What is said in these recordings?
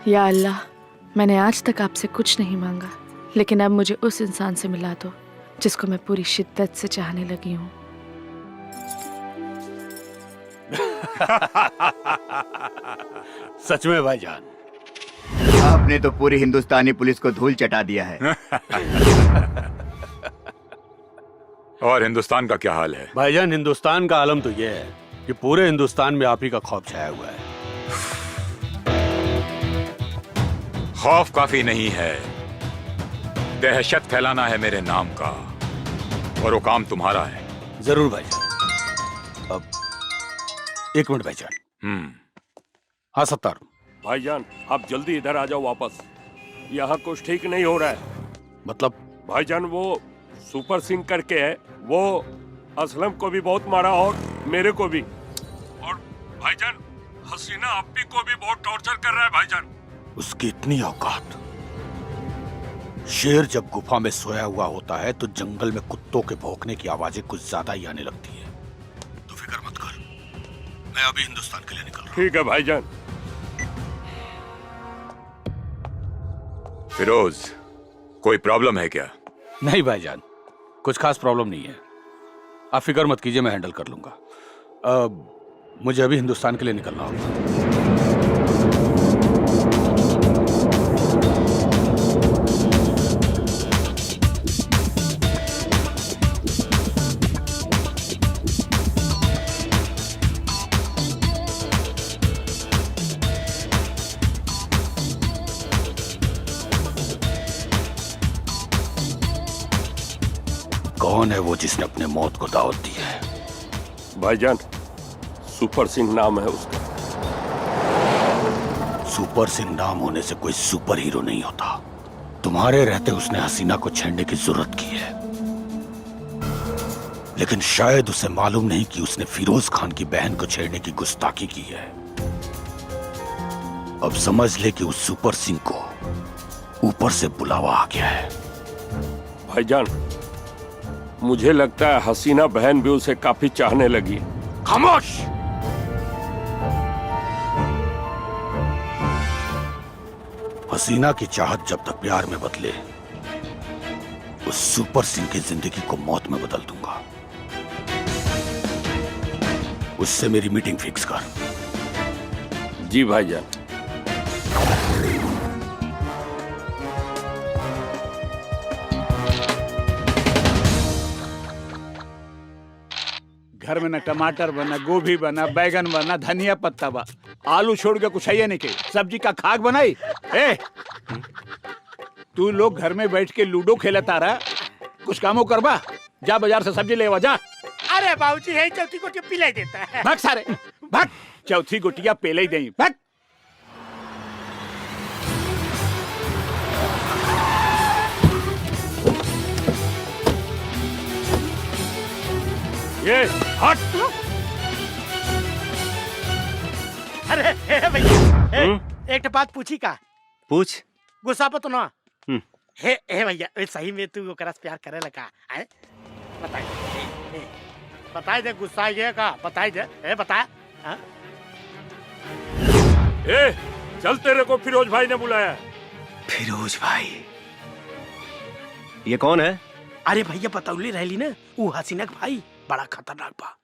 या अल्लाह, मैंने आज तक आपसे कुछ नहीं मांगा, लेकिन अब मुझे उस इंसान से मिला दो जिसको मैं पूरी शिद्दत से चाहने लगी हूँ। सच में भाईजान, आपने तो पूरी हिंदुस्तानी पुलिस को धूल चटा दिया है। और हिंदुस्तान का क्या हाल है? भाईजान, हिंदुस्तान का आलम तो यह है कि पूरे हिंदुस्तान में आप ही का खौफ छाया हुआ है। खौफ काफी नहीं है, दहशत फैलाना है मेरे नाम का, और वो काम तुम्हारा है। जरूर भाईजान। अब एक मिनट भाईजान। हाँ सत्तार। भाईजान, आप जल्दी इधर आ जाओ वापस। यहाँ कुछ ठीक नहीं हो रहा है। मतलब? भाईजान, वो सुपर सिंह करके है, वो असलम को भी बहुत मारा और मेरे को भी। और भाईजान, हसीना अप्पी को भी बहुत टॉर्चर कर रहा है भाईजान। उसकी इतनी औकात। शेर जब गुफा में सोया हुआ होता है तो जंगल में कुत्तों के भौंकने की आवाजें कुछ ज्यादा ही आने लगती है। तो फिक्र मत कर, मैं अभी हिंदुस्तान के लिए निकल रहा हूं। ठीक है भाईजान। फिरोज, कोई प्रॉब्लम है क्या? नहीं भाईजान, कुछ खास प्रॉब्लम नहीं है। आप फिक्र मत कीजिए, मैं हैंडल कर लूंगा। मुझे अभी हिंदुस्तान के लिए निकलना होगा। कौन है वो जिसने अपने मौत को दावत दी है? भाईजान, सुपर सिंह नाम है उसका। सुपर सिंह नाम होने से कोई सुपर हीरो नहीं होता। तुम्हारे रहते उसने हसीना को छेड़ने की जरूरत की है, लेकिन शायद उसे मालूम नहीं कि उसने फिरोज खान की बहन को छेड़ने की गुस्ताखी की है। अब समझ ले कि उस सुपर सिंह को ऊपर से बुलावा आ गया है। भाईजान, मुझे लगता है हसीना बहन भी उसे काफी चाहने लगी। खामोश! हसीना की चाहत जब तक प्यार में बदले, उस सुपर सिंह की जिंदगी को मौत में बदल दूंगा। उससे मेरी मीटिंग फिक्स कर। जी भाईजान। घर में न टमाटर बना, गोभी बना, बैगन बना, धनिया पत्ता बा, आलू छोड़ के कुछ है नहीं के सब्जी का खाक बनाई। ए, तू लोग घर में बैठ के लूडो खेलता रहा, कुछ कामों करबा। जा बाजार से सब्जी लेवा जा। अरे बाबूजी, है चौथी गोटिया पिला देता है। भाग सारे भाग, चौथी गोटिया पेले ही दें। भाग। ये हट। अरे भैया, एक बात पूछी का? पूछ। गुस्सा पर तो ना। हे भैया, सही में तू ओकरा से प्यार करे लगा? बताई दे, गुस्सा ये का बताई दे, बता। ए, चल, तेरे को फिरोज भाई ने बुलाया। फिरोज भाई? ये कौन है? अरे भैया, बतौली रहली ना, वो हसीना का भाई बड़ा खतरनाक बा।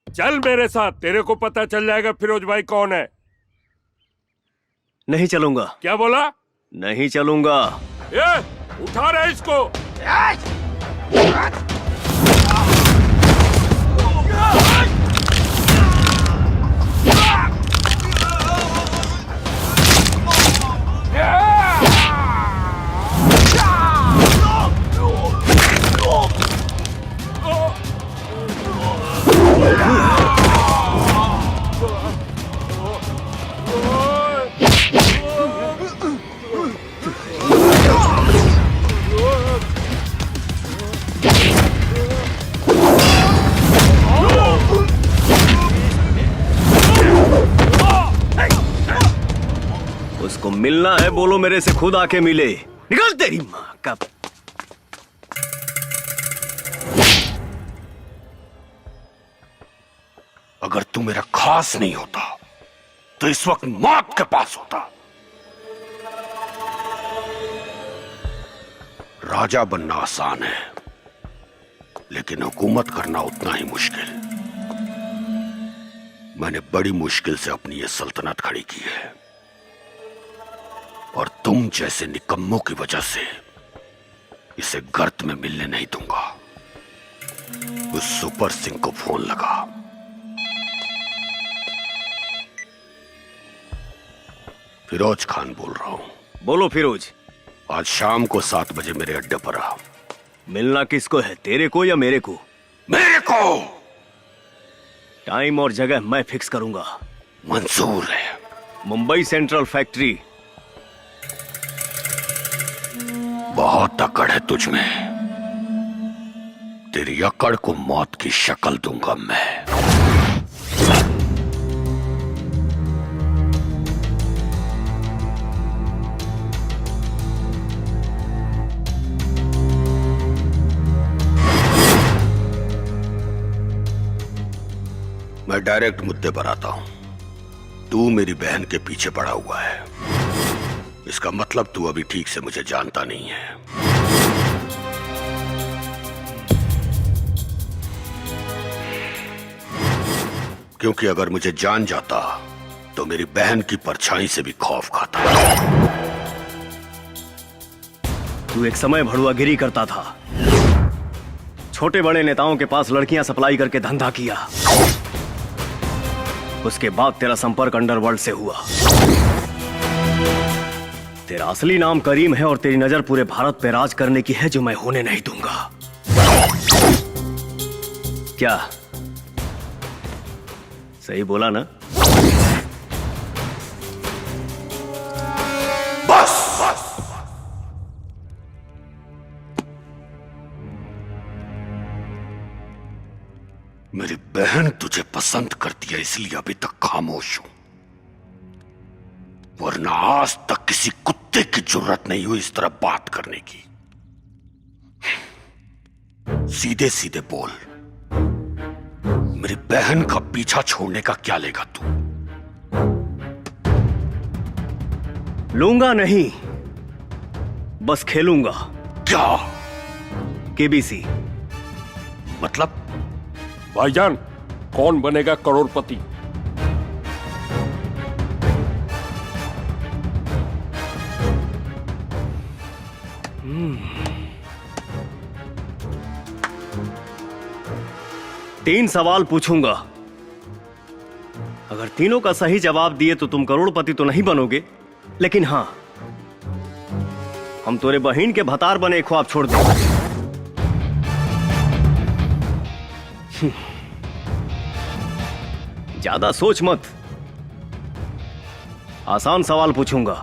चल मेरे साथ, तेरे को पता चल जाएगा फिरोज भाई कौन है। नहीं चलूंगा। क्या बोला? नहीं चलूंगा। ए, उठा रहे इसको। उसको मिलना है, बोलो मेरे से खुद आके मिले। निकल तेरी माँ का। तू मेरा खास नहीं होता तो इस वक्त मौत के पास होता। राजा बनना आसान है लेकिन हुकूमत करना उतना ही मुश्किल। मैंने बड़ी मुश्किल से अपनी ये सल्तनत खड़ी की है और तुम जैसे निकम्मों की वजह से इसे गर्त में मिलने नहीं दूंगा। उस सुपर सिंह को फोन लगा। फिरोज खान बोल रहा हूं। बोलो फिरोज। आज शाम को 7 बजे मेरे अड्डे पर आ। मिलना किसको है, तेरे को या मेरे को? मेरे को। टाइम और जगह मैं फिक्स करूंगा। मंजूर है। Mumbai central factory. बहुत अकड़ है तुझ में। तेरी अकड़ को मौत की शक्ल दूंगा मैं। मैं डायरेक्ट मुद्दे पर आता हूं। तू मेरी बहन के पीछे पड़ा हुआ है, इसका मतलब तू अभी ठीक से मुझे जानता नहीं है। क्योंकि अगर मुझे जान जाता तो मेरी बहन की परछाई से भी खौफ खाता। तू एक समय भड़ुआगिरी करता था, छोटे बड़े नेताओं के पास लड़कियां सप्लाई करके धंधा किया। उसके बाद तेरा संपर्क अंडरवर्ल्ड से हुआ। तेरा असली नाम करीम है और तेरी नजर पूरे भारत पे राज करने की है, जो मैं होने नहीं दूंगा। क्या सही बोला ना? बस मेरी बहन तुझे पसंद करती है इसलिए अभी तक खामोश हूं, वरना आज तक किसी कुत्ते की जरूरत नहीं हुई इस तरह बात करने की। सीधे सीधे बोल, मेरी बहन का पीछा छोड़ने का क्या लेगा तू? लूंगा नहीं, बस खेलूंगा। क्या केबीसी। मतलब? भाईजान, कौन बनेगा करोड़पति? तीन सवाल पूछूंगा, अगर तीनों का सही जवाब दिए तो तुम करोड़पति तो नहीं बनोगे, लेकिन हां, हम तोरे बहन के भतार बने ख्वाब छोड़ देंगे। ज्यादा सोच मत। आसान सवाल पूछूंगा,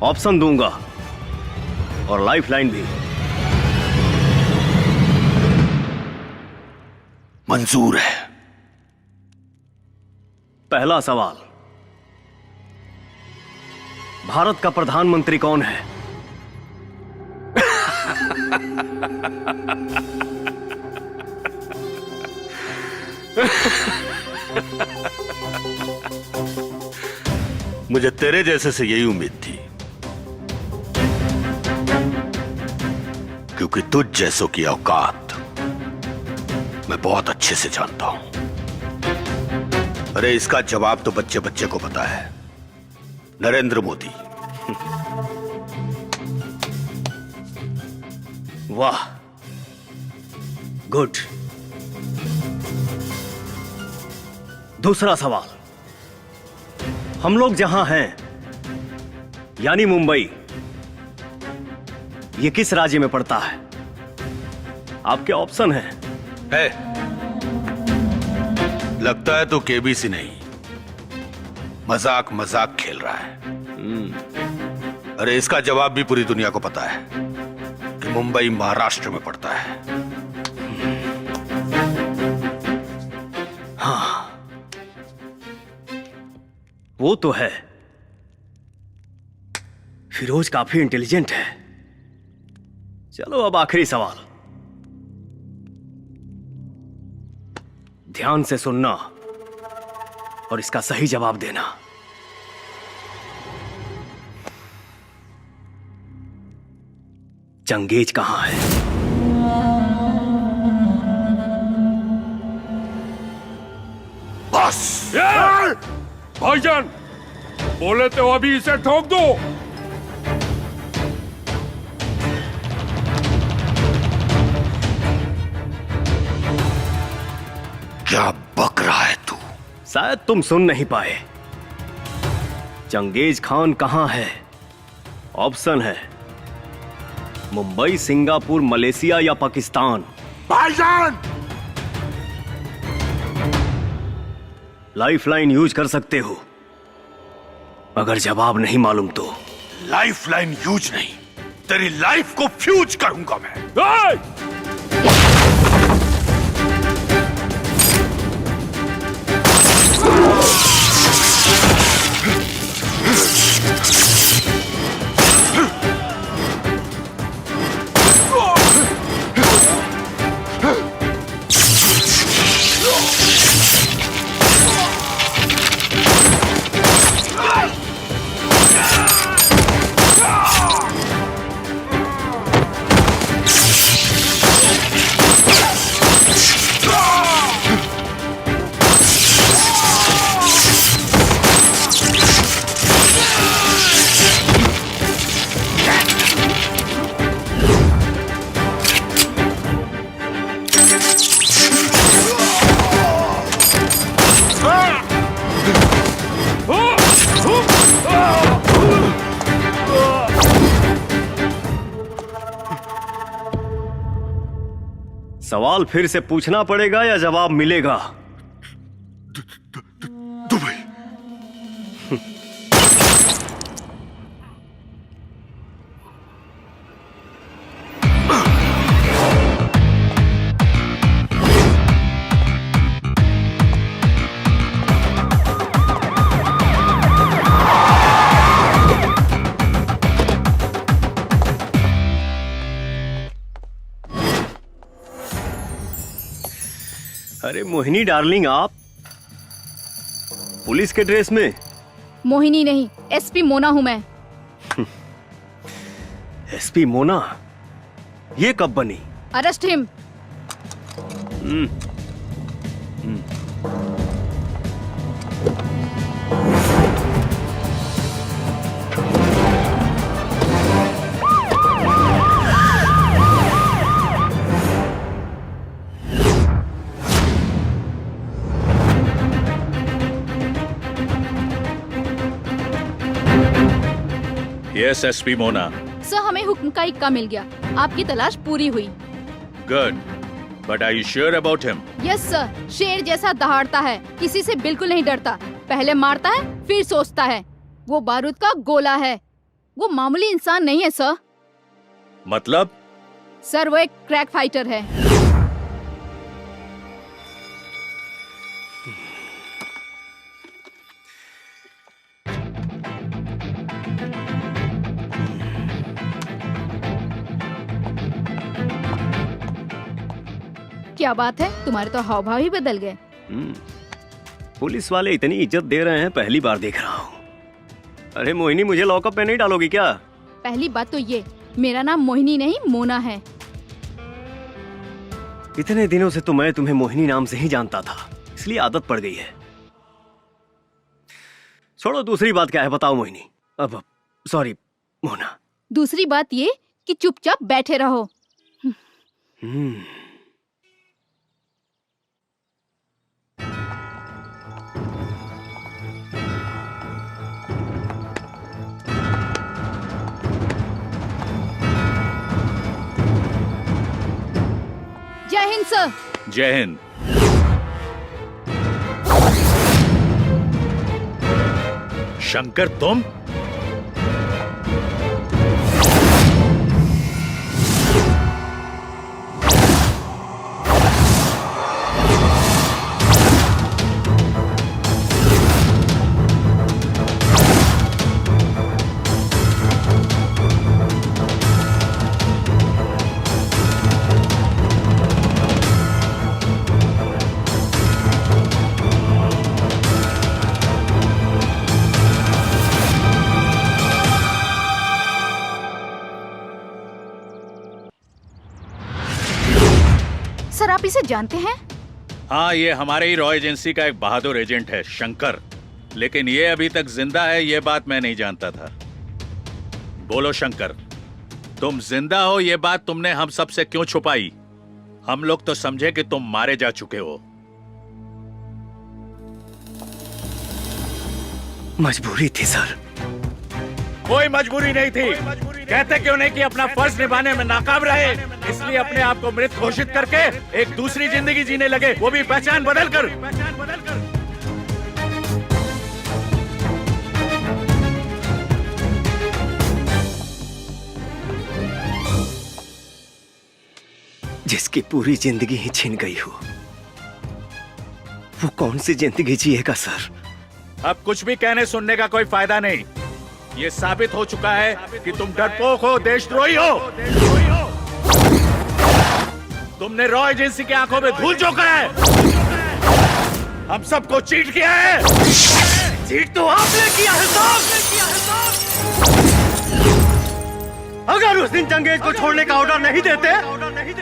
ऑप्शन दूंगा और लाइफलाइन भी। मंजूर है। पहला सवाल, भारत का प्रधानमंत्री कौन है? मुझे तेरे जैसे से यही उम्मीद थी, क्योंकि तुझ जैसों की औकात मैं बहुत अच्छे से जानता हूं। अरे इसका जवाब तो बच्चे बच्चे को पता है, नरेंद्र मोदी। वाह, गुड। दूसरा सवाल, हम लोग जहां हैं यानी मुंबई, ये किस राज्य में पड़ता है? आपके ऑप्शन हैं। लगता है तो केबीसी नहीं, मजाक मजाक खेल रहा है। अरे इसका जवाब भी पूरी दुनिया को पता है कि मुंबई महाराष्ट्र में पड़ता है। हाँ, वो तो है। फिरोज काफी इंटेलिजेंट है। चलो अब आखिरी सवाल, ध्यान से सुनना। और इसका सही जवाब देना। चंगेज कहां है? बस भाईजान, बोले तो अभी इसे ठोक दो। क्या बक रहा है तू? शायद तुम सुन नहीं पाए। चंगेज खान कहां है? ऑप्शन है मुंबई, सिंगापुर, मलेशिया या पाकिस्तान। भाईजान! लाइफलाइन यूज कर सकते हो अगर जवाब नहीं मालूम तो। लाइफलाइन यूज नहीं, तेरी लाइफ को फ्यूज करूंगा मैं। सवाल फिर से पूछना पड़ेगा या जवाब मिलेगा? दुबई। अरे मोहिनी डार्लिंग, आप पुलिस के ड्रेस में? मोहिनी नहीं, एसपी मोना हूं मैं। एसपी मोना? ये कब बनी? Arrest him. Yes SP Mona. Sir, हमें हुक्म का इक्का मिल गया, आपकी तलाश पूरी हुई। Good, but are you sure about him? Yes sir, शेर जैसा दहाड़ता है, किसी से बिल्कुल नहीं डरता, पहले मारता है फिर सोचता है। वो बारूद का गोला है, वो मामूली इंसान नहीं है सर। मतलब? सर, वो एक क्रैक फाइटर है। क्या बात है, तुम्हारे तो हाव भाव ही बदल गए। पुलिस वाले इतनी इज्जत दे रहे हैं, पहली बार देख रहा हूँ। अरे मोहिनी, मुझे लॉकअप में नहीं डालोगी क्या? पहली बात तो ये, मेरा नाम मोहिनी नहीं मोना है। इतने दिनों से तो मैं तुम्हें मोहिनी नाम से ही जानता था, इसलिए आदत पड़ गई है। छोड़ो, दूसरी बात क्या है बताओ मोहिनी। अब सॉरी मोना। दूसरी बात ये कि चुपचाप बैठे रहो। जय हिंद सर। जय हिंद। शंकर, तुम? सर आप इसे जानते हैं? हाँ, ये हमारे ही रॉ एजेंसी का एक बहादुर एजेंट है, शंकर। लेकिन ये अभी तक जिंदा है, ये बात मैं नहीं जानता था। बोलो शंकर, तुम जिंदा हो ये बात तुमने हम सब से क्यों छुपाई? हम लोग तो समझे कि तुम मारे जा चुके हो। मजबूरी थी सर। कोई मजबूरी नहीं थी। कहते क्यों नहीं कि अपना फर्ज निभाने में नाकाम रहे, इसलिए अपने आप को मृत घोषित करके एक दूसरी जिंदगी जीने लगे, वो भी पहचान बदल कर। जिसकी पूरी जिंदगी ही छिन गई हो, वो कौन सी जिंदगी जिएगा सर? अब कुछ भी कहने सुनने का कोई फायदा नहीं। ये साबित हो चुका है कि तुम डरपोक हो, देशद्रोही हो। तुमने रॉ एजेंसी की आंखों में धूल झोंका है। हम सबको चीट किया है। चीट तो आपने किया है साहब। अगर उस दिन जंगेज को छोड़ने का ऑर्डर नहीं देते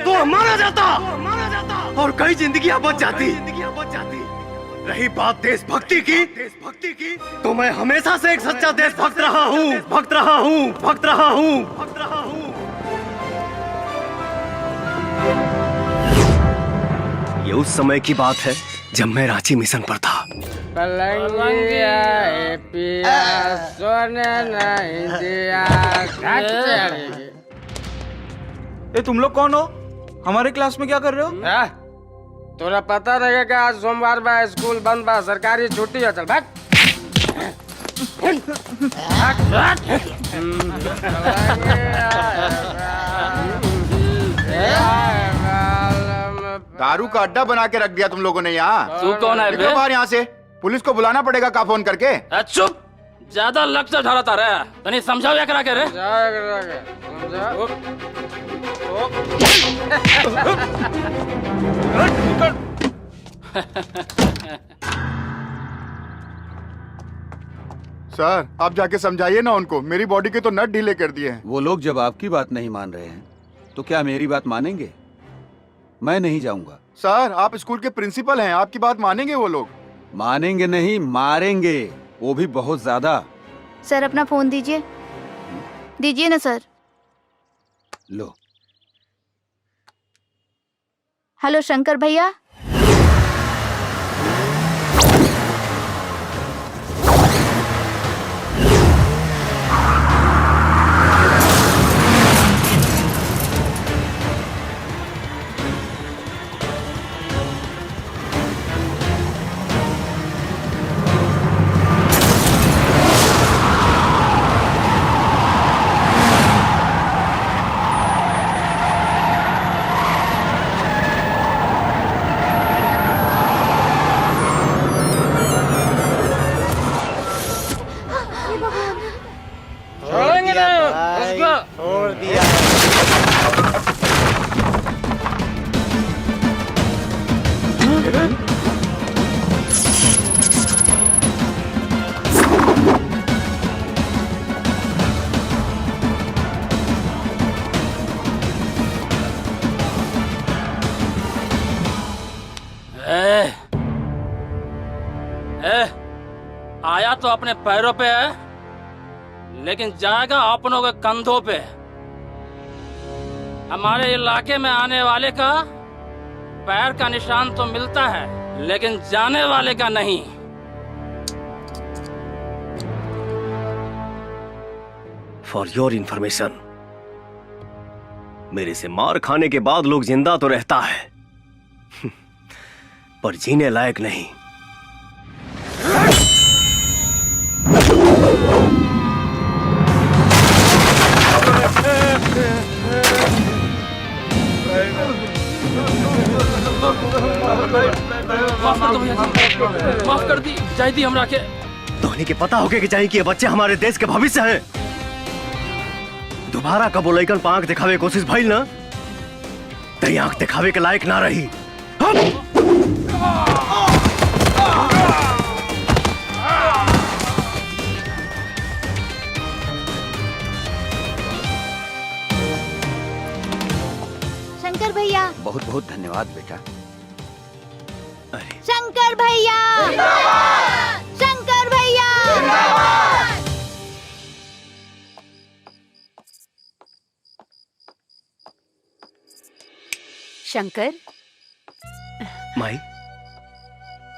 तो हम मारा जाता और कई जिंदगियां बच जाती। रही बात देशभक्ति की, तो मैं हमेशा से एक सच्चा देशभक्त रहा हूँ। ये उस समय की बात है जब मैं रांची मिशन पर था। ए तुम लोग कौन हो? हमारे क्लास में क्या कर रहे हो? तोरा पता रहेगा आज सोमवार बा, स्कूल बंद बा, सरकारी छुट्टी है। चल भाग। दारू का अड्डा बना के रख दिया तुम लोगों ने यहाँ। तू कौन है बे? बाहर यहाँ से पुलिस को बुलाना पड़ेगा का फोन करके। चुप, ज्यादा लक्ष्य ढालता रहे। तनी समझाओ या करा के रे। सर आप जाके समझाइए ना उनको, मेरी बॉडी के तो नट ढीले कर दिए हैं। वो लोग जब आपकी बात नहीं मान रहे हैं तो क्या मेरी बात मानेंगे? मैं नहीं जाऊंगा। सर आप स्कूल के प्रिंसिपल हैं, आपकी बात मानेंगे वो लोग? मानेंगे नहीं, मारेंगे, वो भी बहुत ज्यादा। सर अपना फोन दीजिए। दीजिए ना सर। लो। हेलो शंकर भैया। आया तो अपने पैरों पे है, लेकिन जाएगा अपनों के कंधों पे। हमारे इलाके में आने वाले का पैर का निशान तो मिलता है, लेकिन जाने वाले का नहीं। फॉर योर इंफॉर्मेशन, मेरे से मार खाने के बाद लोग जिंदा तो रहता है पर जीने लायक नहीं। माफ कर दी जायदी हमरा के। धोनी के पता होके कि चाहिए कि ये बच्चे हमारे देश के भविष्य हैं। दोबारा कबो लइकन पर आंख दिखावे कोशिश भइल ना, तई आंख दिखावे के लायक ना रही। शंकर भैया, बहुत बहुत धन्यवाद बेटा। शंकर भैया, शंकर भैया। शंकर, माई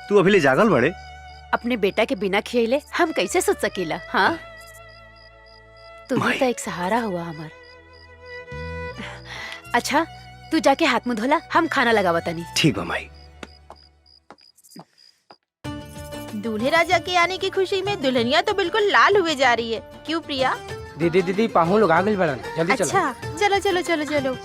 तू अभी ले जागल बड़े? अपने बेटा के बिना खियले हम कैसे सोच सकीला? हाँ, तू ही तो एक सहारा हुआ हमार। अच्छा, तू जाके हाथ मुंह धोला, हम खाना लगावा तनी। ठीक बा माई। दूल्हे राजा के आने की खुशी में दुल्हनिया तो बिल्कुल लाल हुए जा रही है। क्यों प्रिया? दीदी दीदी पाहु लोग आ गइल बड़न, जल्दी चलो। अच्छा, चलो चलो चलो चलो।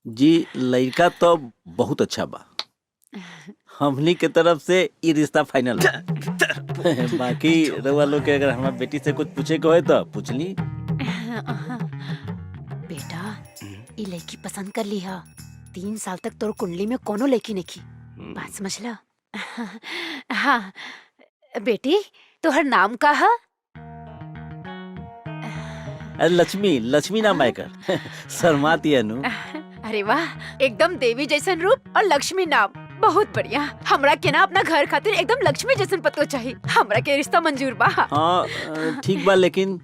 जी लड़का तो बहुत अच्छा बा, हमनी के तरफ से ये रिश्ता फाइनल बा। बाकी रउआ लोग के अगर हमार बेटी से कुछ पूछे के होए तो पूछ ली। बेटा, ये लड़की पसंद कर ली हा। 3 साल तक तोर कुंडली में कोनो लड़की नहीं, बात समझ ला। हाँ बेटी, तोहर नाम का है? लक्ष्मी, लक्ष्मी नाम है कर। शर्माती है नु। अरे वाह, एकदम देवी जैसन रूप और लक्ष्मी नाम, बहुत बढ़िया। हमरा के ना अपना घर खातिर एकदम लक्ष्मी जैसन पतो चाहिए। हमरा के रिश्ता मंजूर बा। हाँ ठीक बा, लेकिन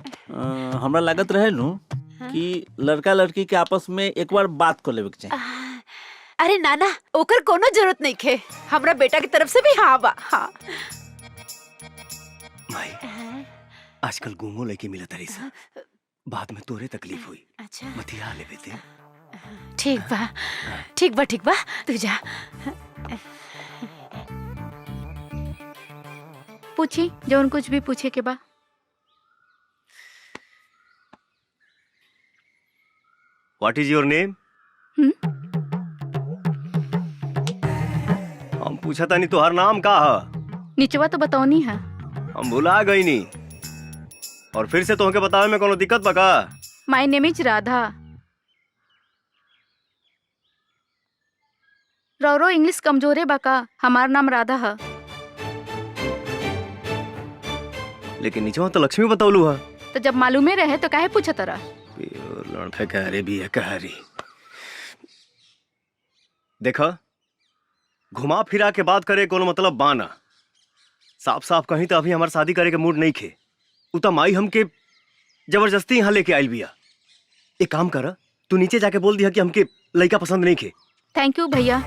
हमरा लागत रहे नु कि लड़का लड़की के आपस में एक बार बात कर लेवे के चाहिए। अरे नाना, ओकर कोनो जरूरत नहीं खे। हमरा बेटा की तरफ से भी हाँ बा। हाँ माई, आजकल गुंगो लेके मिला तरी सा, बाद में तोरे तकलीफ हुई। अच्छा, मतिया ले बेटे। ठीक बा, ठीक बा, ठीक बा, तू जा। पूछी जौन कुछ भी पूछे के बा। What is your name? हम पूछा था नहीं तुहार नाम का है? निचवा तो बताओनी है। हम भुला गई नी, और फिर से तोहके बतावे में कोनो दिक्कत बा का? My name is Radha. रौरो इंग्लिश कमजोरे बा का? हमार नाम राधा है। लेकिन नीचे तो लक्ष्मी बतौलू है। तो जब मालूमे रहे तो काहे पूछा तरा? लड़का कह रहे भी है, कह रही। देखा, घुमा फिरा के बात करे कोनो मतलब बाना। साफ साफ कहीं तो अभी हमार शादी करे के मूड नहीं खे। उता माई हमके जबरदस्ती यहाँ लेके आयल बिया। एक काम कर, तू नीचे जाके बोल दिया कि हमके लड़का पसंद नहीं खे। थैंक यू भैया।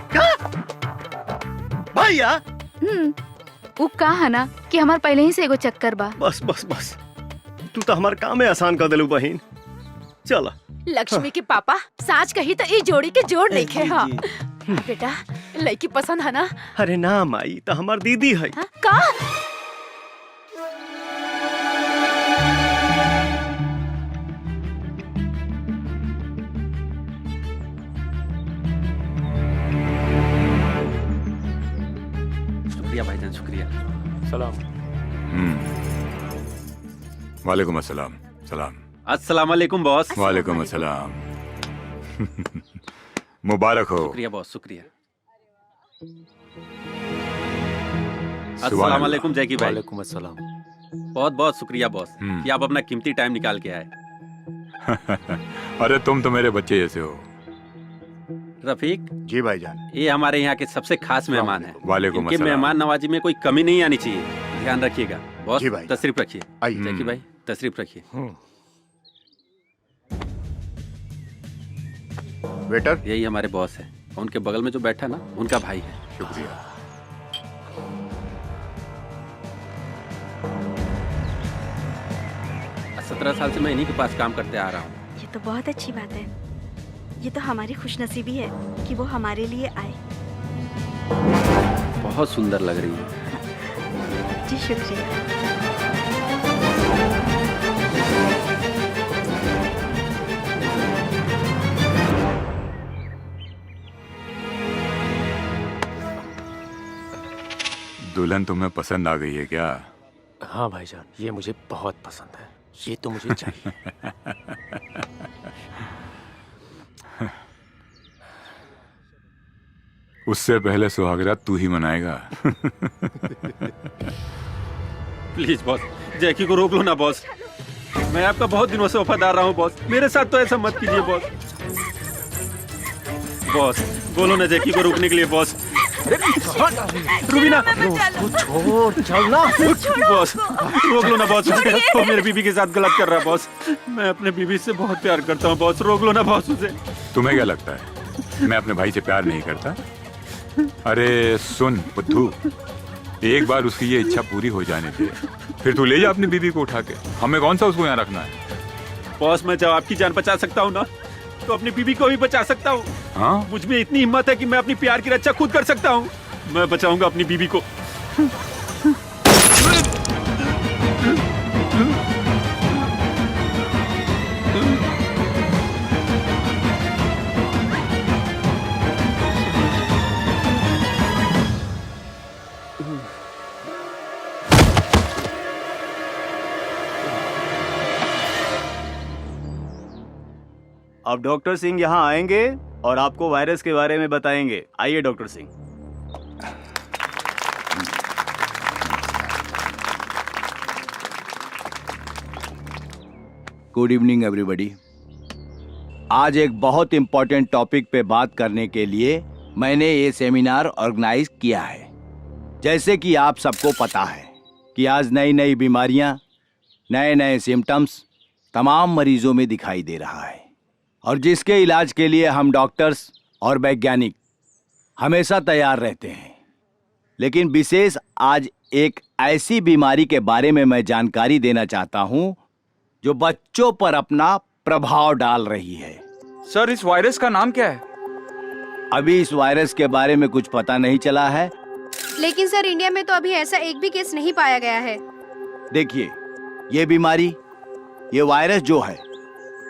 भैया? वो का है ना कि हमार पहले ही से एगो चक्कर बा। बस बस बस, तू तो हमार काम में आसान कर दिलू बहन। चला। लक्ष्मी के पापा साच कही तो ई जोड़ी के जोड़ नहीं खे। हाँ बेटा, लड़की पसंद है ना? अरे ना माई, तो हमार दीदी है। का? शुक्रिया भाईजान, शुक्रिया। सलाम। वालेकुम अस्सलाम। सलाम। अस्सलाम वालेकुम बॉस। वालेकुम अस्सलाम। मुबारक हो। शुक्रिया बॉस, शुक्रिया। अस्सलाम वालेकुम जैकी भाई। वालेकुम अस्सलाम। बहुत बहुत शुक्रिया बॉस कि आप अपना कीमती टाइम निकाल के आए। अरे तुम तो मेरे बच्चे जैसे हो। रफीक जी भाईजान। ये हमारे यहाँ के सबसे खास मेहमान हैं। वालेकुम इनके अस्सलाम। मेहमान नवाजी में कोई कमी नहीं आनी चाहिए, ध्यान रखिएगा। बॉस जी भाई। तशरीफ रखिए। आइए। जैकी भाई तशरीफ रखिए। वेटर, यही हमारे बॉस है, उनके बगल में जो बैठा ना उनका भाई है। शुक्रिया। 17 साल से मैं इन्हीं के पास काम करते आ रहा हूँ। ये तो बहुत अच्छी बात है। ये तो हमारी खुशनसीबी है कि वो हमारे लिए आए। बहुत सुंदर लग रही है। जी शुक्रिया। दुल्हन तुम्हें पसंद आ गई है क्या? हाँ भाईजान, ये मुझे बहुत पसंद है। ये तो मुझे चाहिए। उससे पहले सुहागरात तू ही मनाएगा। प्लीज बॉस, जैकी को रोक लो ना बॉस। मैं आपका बहुत दिनों से वफादार रहा हूँ बॉस, मेरे साथ तो ऐसा मत कीजिए बॉस। बॉस बोलो ना जैकी को रोकने के लिए बॉस। रुबीना छोड़, चलना बॉस, रोक लो ना बॉस। वो मेरे बीबी के साथ गलत कर रहा है बॉस। मैं अपने बीबी से बहुत प्यार करता हूँ बॉस, रोक लो ना बॉस उसे। तुम्हें क्या लगता है मैं अपने भाई से प्यार नहीं करता? अरे सुन बुद्धू, एक बार उसकी ये इच्छा पूरी हो जाने दे, फिर तू ले जा अपनी बीबी को उठा के। हमें कौन सा उसको यहाँ रखना है? बॉस मैं जब आपकी जान बचा सकता हूँ ना, तो अपनी बीबी को भी बचा सकता हूँ। हाँ? मुझ में इतनी हिम्मत है कि मैं अपनी प्यार की रक्षा खुद कर सकता हूँ। मैं बचाऊंगा अपनी बीबी को। अब डॉक्टर सिंह यहाँ आएंगे और आपको वायरस के बारे में बताएंगे। आइए doctor Singh. Good evening everybody. आज एक बहुत इंपॉर्टेंट टॉपिक पे बात करने के लिए मैंने ये सेमिनार ऑर्गेनाइज किया है। जैसे कि आप सबको पता है कि आज नई नई बीमारियां, नए नए सिम्टम्स तमाम मरीजों में दिखाई दे रहा है, और जिसके इलाज के लिए हम डॉक्टर्स और वैज्ञानिक हमेशा तैयार रहते हैं। लेकिन विशेष आज एक ऐसी बीमारी के बारे में मैं जानकारी देना चाहता हूं जो बच्चों पर अपना प्रभाव डाल रही है। सर इस वायरस का नाम क्या है? अभी इस वायरस के बारे में कुछ पता नहीं चला है। लेकिन सर इंडिया में तो अभी ऐसा एक भी केस नहीं पाया गया है। देखिए, ये बीमारी, ये वायरस जो है,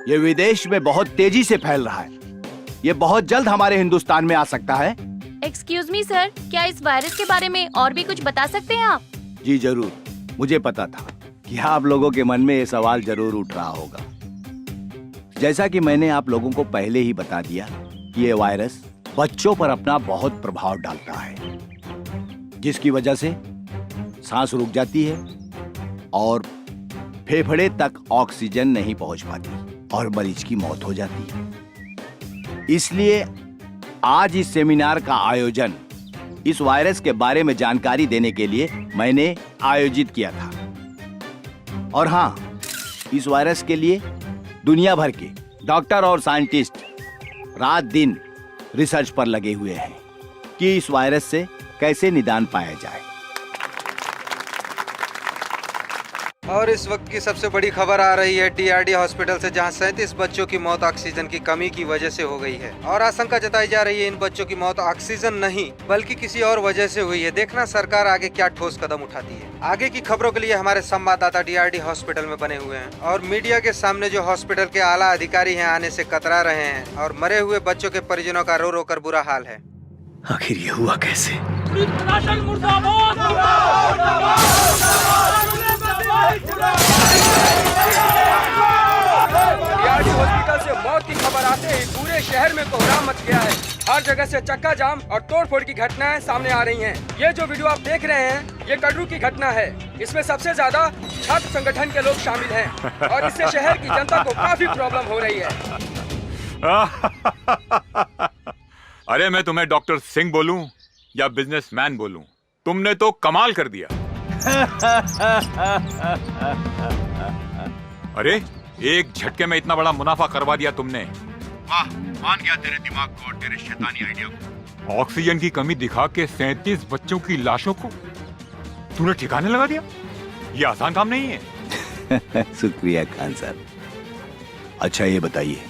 ये विदेश में बहुत तेजी से फैल रहा है। ये बहुत जल्द हमारे हिंदुस्तान में आ सकता है। एक्सक्यूज मी सर, क्या इस वायरस के बारे में और भी कुछ बता सकते हैं आप? जी जरूर, मुझे पता था कि आप लोगों के मन में ये सवाल जरूर उठ रहा होगा। जैसा कि मैंने आप लोगों को पहले ही बता दिया कि ये वायरस बच्चों पर अपना बहुत प्रभाव डालता है, जिसकी वजह से सांस रुक जाती है और फेफड़े तक ऑक्सीजन नहीं पहुंच पाती और मरीज की मौत हो जाती है। इसलिए आज इस सेमिनार का आयोजन इस वायरस के बारे में जानकारी देने के लिए मैंने आयोजित किया था। और हाँ, इस वायरस के लिए दुनिया भर के डॉक्टर और साइंटिस्ट रात दिन रिसर्च पर लगे हुए हैं कि इस वायरस से कैसे निदान पाया जाए। और इस वक्त की सबसे बड़ी खबर आ रही है डीआरडी हॉस्पिटल से, जहां 37 बच्चों की मौत ऑक्सीजन की कमी की वजह से हो गई है। और आशंका जताई जा रही है इन बच्चों की मौत ऑक्सीजन नहीं बल्कि किसी और वजह से हुई है। देखना सरकार आगे क्या ठोस कदम उठाती है। आगे की खबरों के लिए हमारे संवाददाता डीआरडी हॉस्पिटल में बने हुए हैं और मीडिया के सामने जो हॉस्पिटल के आला अधिकारी हैं आने से कतरा रहे हैं और मरे हुए बच्चों के परिजनों का रो रो कर बुरा हाल है। आखिर ये हुआ कैसे? डीआरडी हॉस्पिटल से मौत की खबर आते ही पूरे शहर में कोहराम मच गया है। हर जगह से चक्का जाम और तोड़फोड़ की घटनाएं सामने आ रही हैं। ये जो वीडियो आप देख रहे हैं, ये कटरू की घटना है। इसमें सबसे ज्यादा छात्र संगठन के लोग शामिल हैं और इससे शहर की जनता को काफी प्रॉब्लम हो रही है। अरे मैं तुम्हें डॉक्टर सिंह बोलूं या बिजनेसमैन बोलूं, तुमने तो कमाल कर दिया। अरे एक झटके में इतना बड़ा मुनाफा करवा दिया तुमने। वाह, मान गया तेरे दिमाग को और तेरे शैतानी आइडिया को। ऑक्सीजन की कमी दिखा के 37 बच्चों की लाशों को तूने ठिकाने लगा दिया। ये आसान काम नहीं है। शुक्रिया खान साहब। अच्छा ये बताइए,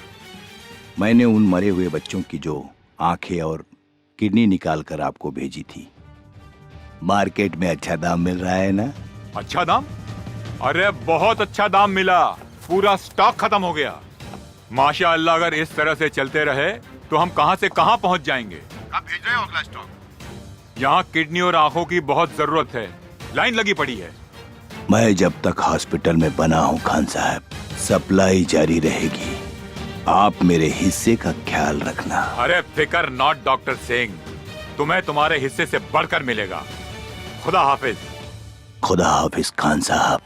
मैंने उन मरे हुए बच्चों की जो आंखें और किडनी निकाल कर आपको भेजी थी, मार्केट में अच्छा दाम मिल रहा है ना? अच्छा दाम? अरे बहुत अच्छा दाम मिला, पूरा स्टॉक खत्म हो गया। माशाअल्लाह, अगर इस तरह से चलते रहे तो हम कहां से कहां पहुंच जाएंगे। कब भेज रहे हो अगला स्टॉक? यहाँ किडनी और आंखों की बहुत जरूरत है, लाइन लगी पड़ी है। मैं जब तक हॉस्पिटल में बना हूं खान साहब, सप्लाई जारी रहेगी। आप मेरे हिस्से का ख्याल रखना। अरे फिकर नॉट डॉक्टर सिंह, तुम्हें तुम्हारे हिस्से से बढ़कर मिलेगा। खुदा हाफिज। खुदा हाफिज खान साहब।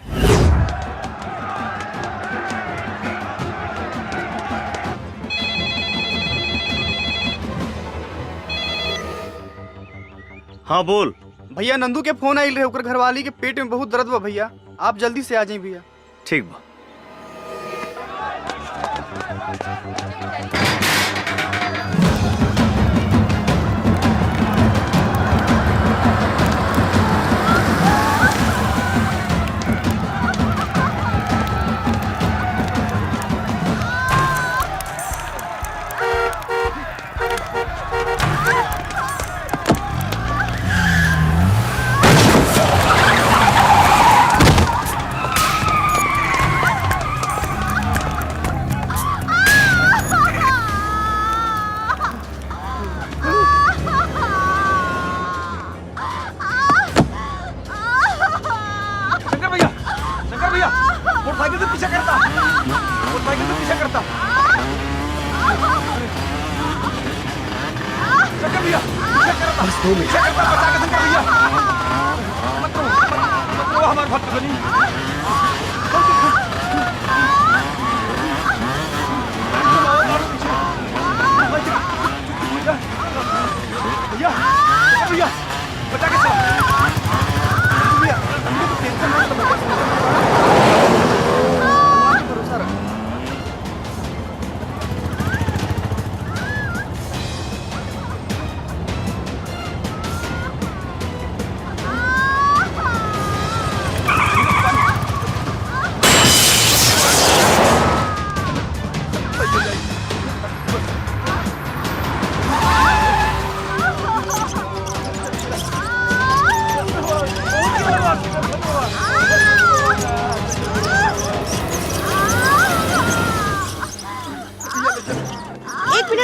हाँ बोल भैया। नंदू के फोन आइल रहे, ओकर घरवाली के पेट में बहुत दर्द बा भैया, आप जल्दी से आ जाइए भैया। ठीक बा।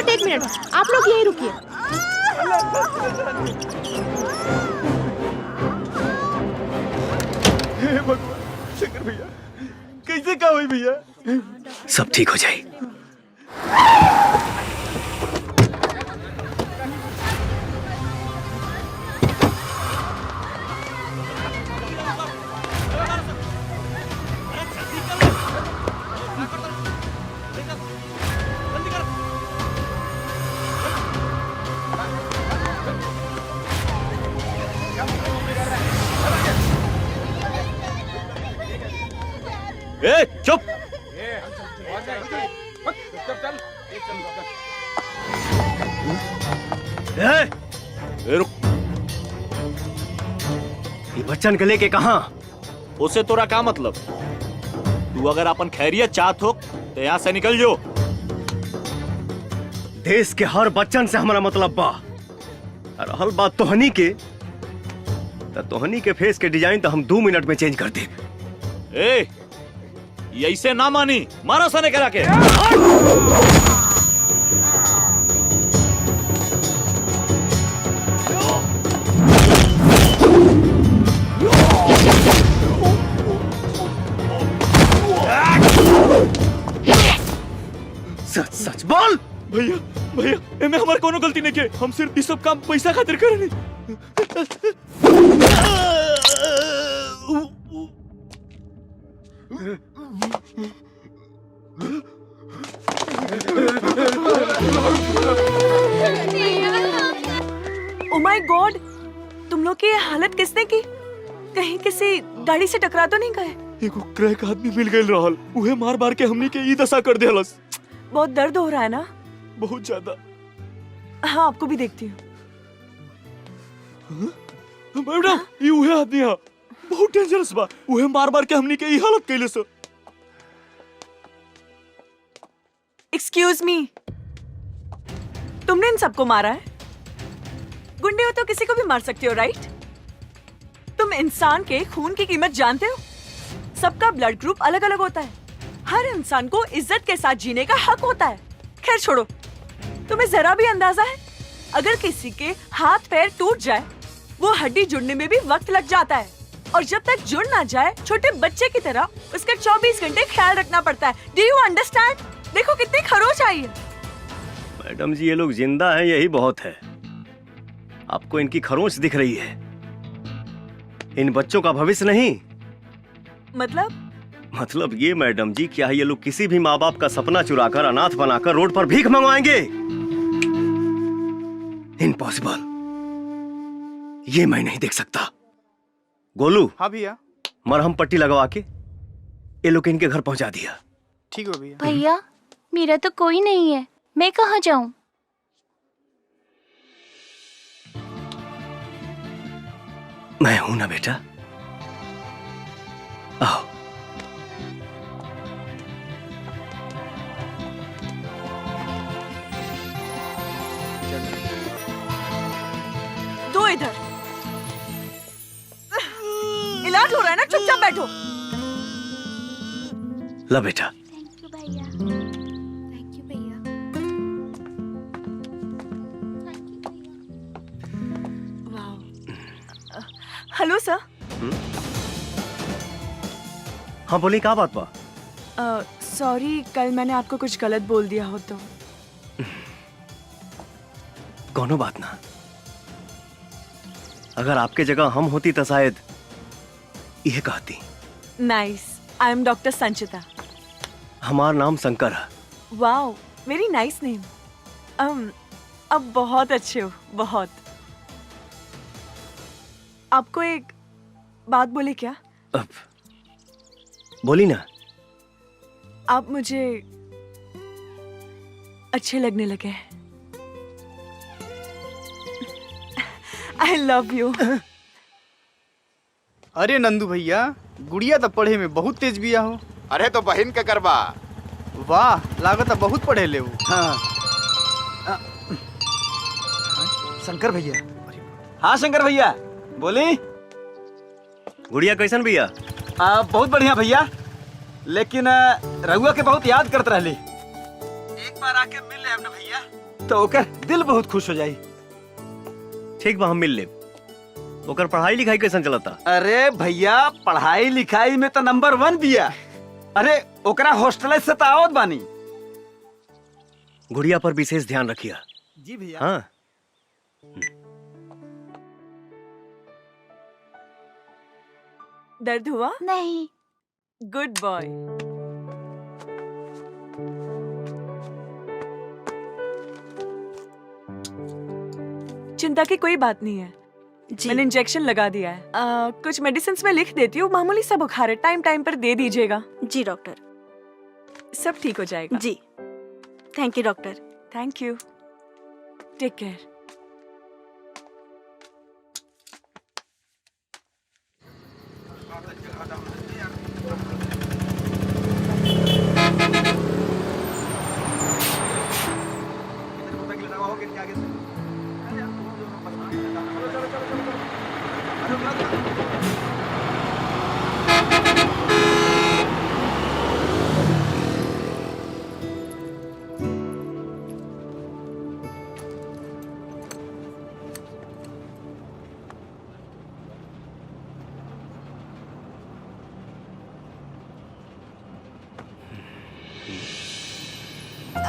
एक मिनट, आप लोग यहीं रुकिए। हे भगवान, शंकर भैया कैसे का हुई भैया? सब ठीक हो जाए। ए, चुप। रुक। ये बच्चन के लेके कहाँ? उसे तोरा क्या मतलब? तू अगर अपन खैरियत चाहत हो तो यहाँ से निकल जो। देश के हर बच्चन से हमारा मतलब बा। और हल बात तोहनी के, तो तोहनी के फेस के डिजाइन तो हम 2 मिनट में चेंज कर दे। ए, ऐसे ना मानी, मारो सने करा के। सच सच बोल। भैया भैया, एमे हमार कोनो गलती नहीं के। हम सिर्फ इस सब काम पैसा खातिर करनी। ओ माय गॉड, तुम लोग की ये हालत किसने की? कहीं किसी गाड़ी से टकरा तो नहीं गए? एगो क्रैक आदमी मिल गइल रहल, उहे मार मार के हमनी के ई दशा कर देहलस। बहुत दर्द हो रहा है ना? बहुत ज्यादा। हाँ, आपको भी देखती हूँ। मैडम, ये उहे आदमी है, बहुत डेंजरस बा। उहे मार मार के हमनी के ई हालत कइले सर। एक्सक्यूज मी, तुमने इन सबको मारा है? गुंडे हो तो किसी को भी मार सकते हो, राइट? तुम इंसान के खून की कीमत जानते हो? सबका ब्लड ग्रुप अलग अलग होता है। हर इंसान को इज्जत के साथ जीने का हक होता है। खैर छोड़ो, तुम्हें जरा भी अंदाजा है अगर किसी के हाथ पैर टूट जाए, वो हड्डी जुड़ने में भी वक्त लग जाता है, और जब तक जुड़ ना जाए छोटे बच्चे की तरह उसका 24 घंटे ख्याल रखना पड़ता है। Do you understand? देखो कितनी खरोच आई है। मैडम जी, ये लोग जिंदा हैं यही बहुत है। आपको इनकी खरोंच दिख रही है, इन बच्चों का भविष्य नहीं। मतलब ये मैडम जी, क्या ये लोग किसी भी माँ बाप का सपना चुराकर अनाथ बनाकर रोड पर भीख मंगवाएंगे? इम्पॉसिबल, ये मैं नहीं देख सकता। गोलू। हाँ भैया। मरहम पट्टी लगवा के ये लोग इनके घर पहुंचा दिया। ठीक है भैया। भैया मेरा तो कोई नहीं है, मैं कहाँ जाऊँ? मैं हूं ना बेटा, आओ। दो इधर। इलाज हो रहा है ना, चुपचाप बैठो। ला बेटा। Hello sir. हाँ बोली, क्या बात बा? सॉरी, कल मैंने आपको कुछ गलत बोल दिया हो तो। कोनो बात ना, अगर आपके जगह हम होती तो शायद यह कहती। नाइस, आई एम डॉक्टर संचिता। हमार नाम शंकर है। Wow, very nice name. अब बहुत अच्छे हो, बहुत। आपको एक बात बोले क्या? अब बोली ना। आप मुझे अच्छे लगने लगे हैं। I love you. अरे नंदू भैया, गुड़िया तो पढ़े में बहुत तेज बिया हो। अरे तो बहन के करबा। वाह, लागत बहुत पढ़े ले वो। हाँ। शंकर भैया। हाँ शंकर भैया, बोली। गुड़िया कैसन भैया? बहुत बढ़िया भैया, लेकिन रघुआ के बहुत याद करते रहली। एक बार आके मिल ले हमने भैया, तो ओकर दिल बहुत खुश हो जाई। ठीक बा, हम मिल ले। ओकर पढ़ाई लिखाई कैसन चलता? अरे भैया, पढ़ाई लिखाई में तो नंबर 1 बिया। अरे ओकरा हॉस्टल से तो आवत बानी। गुड़िया पर विशेष ध्यान रखिया। जी भैया। हाँ। दर्द हुआ? नहीं। Good boy. चिंता की कोई बात नहीं है, मैंने इंजेक्शन लगा दिया है। कुछ मेडिसिन में लिख देती हूँ, मामूली सा बुखार है, टाइम टाइम पर दे दीजिएगा। जी डॉक्टर। सब ठीक हो जाएगा। जी thank you doctor. Thank you, take care.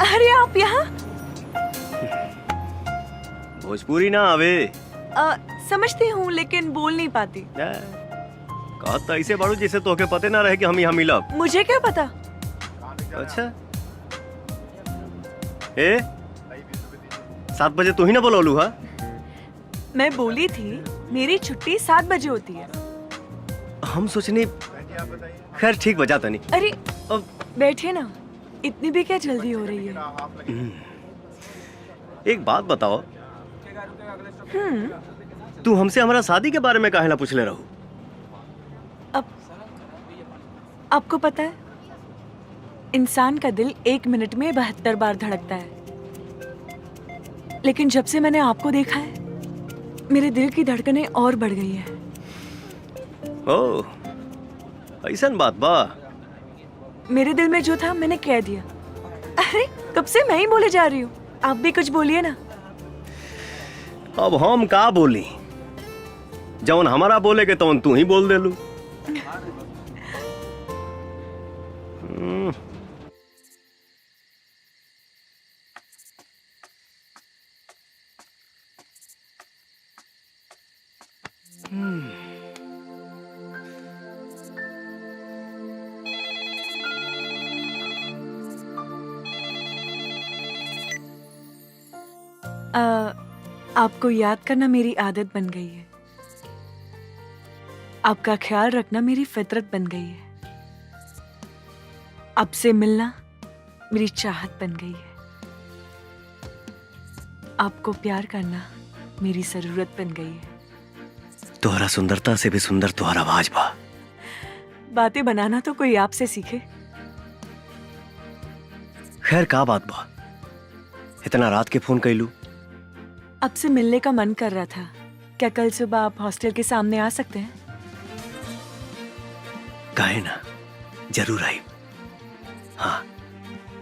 अरे आप यहाँ? भोजपुरी ना आवे। समझती हूँ लेकिन बोल नहीं पाती। कहा तो ऐसे बाड़ू जैसे तोहके पते ना रहे कि हम यहाँ मिलब। मुझे क्या पता? अच्छा। 7 बजे तू ही ना बोलौलू? हा? मैं बोली थी मेरी छुट्टी 7 बजे होती है। हम सोचनी, खैर ठीक बजा तनी। अरे बैठे ना, इतनी भी क्या जल्दी हो रही है? एक बात बताओ, तू हमसे हमारा शादी के बारे में काहे ना पूछले रहू? आपको पता है, इंसान का दिल 1 मिनट में 72 बार धड़कता है, लेकिन जब से मैंने आपको देखा है मेरे दिल की धड़कनें और बढ़ गई है। ओह, ऐसन बात बा? मेरे दिल में जो था मैंने कह दिया। अरे कब से मैं ही बोले जा रही हूँ, आप भी कुछ बोलिए ना। अब हम का बोली? जौन हमारा बोले के तौन तू ही बोल देलू। आपको याद करना मेरी आदत बन गई है। आपका ख्याल रखना मेरी फितरत बन गई है। आपसे मिलना मेरी चाहत बन गई है। आपको प्यार करना मेरी जरूरत बन गई है। तुम्हारा सुंदरता से भी सुंदर तुम्हारा आवाज बा। बातें बनाना तो कोई आपसे सीखे। खैर का बात बा, इतना रात के फोन कैलू? आपसे मिलने का मन कर रहा था। क्या कल सुबह आप हॉस्टल के सामने आ सकते हैं? कहे ना, जरूर आई। हाँ।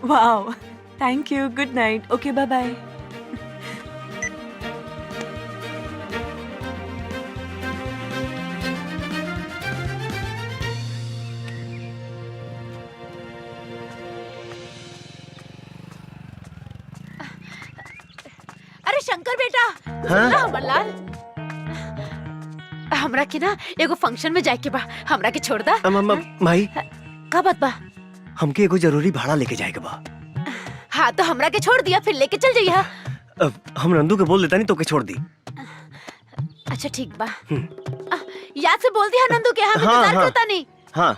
Wow, thank you. Good night. Okay, bye bye. अरे शंकर बेटा, हाँ? सुन हमर लाल, हमरा के ना एगो फंक्शन में जाए के बा, हमरा के छोड़ दा। माई, का बात बा? हमके एगो जरूरी भाड़ा लेके जाएगा बा। हाँ तो हमरा के छोड़ दिया, फिर लेके चल जाइए। हम नंदू के बोल देता नहीं तो के छोड़ दी। अच्छा ठीक बा। याद से बोल दिया नंदू के, हम हाँ, इंतजार हाँ। करता नहीं। हाँ।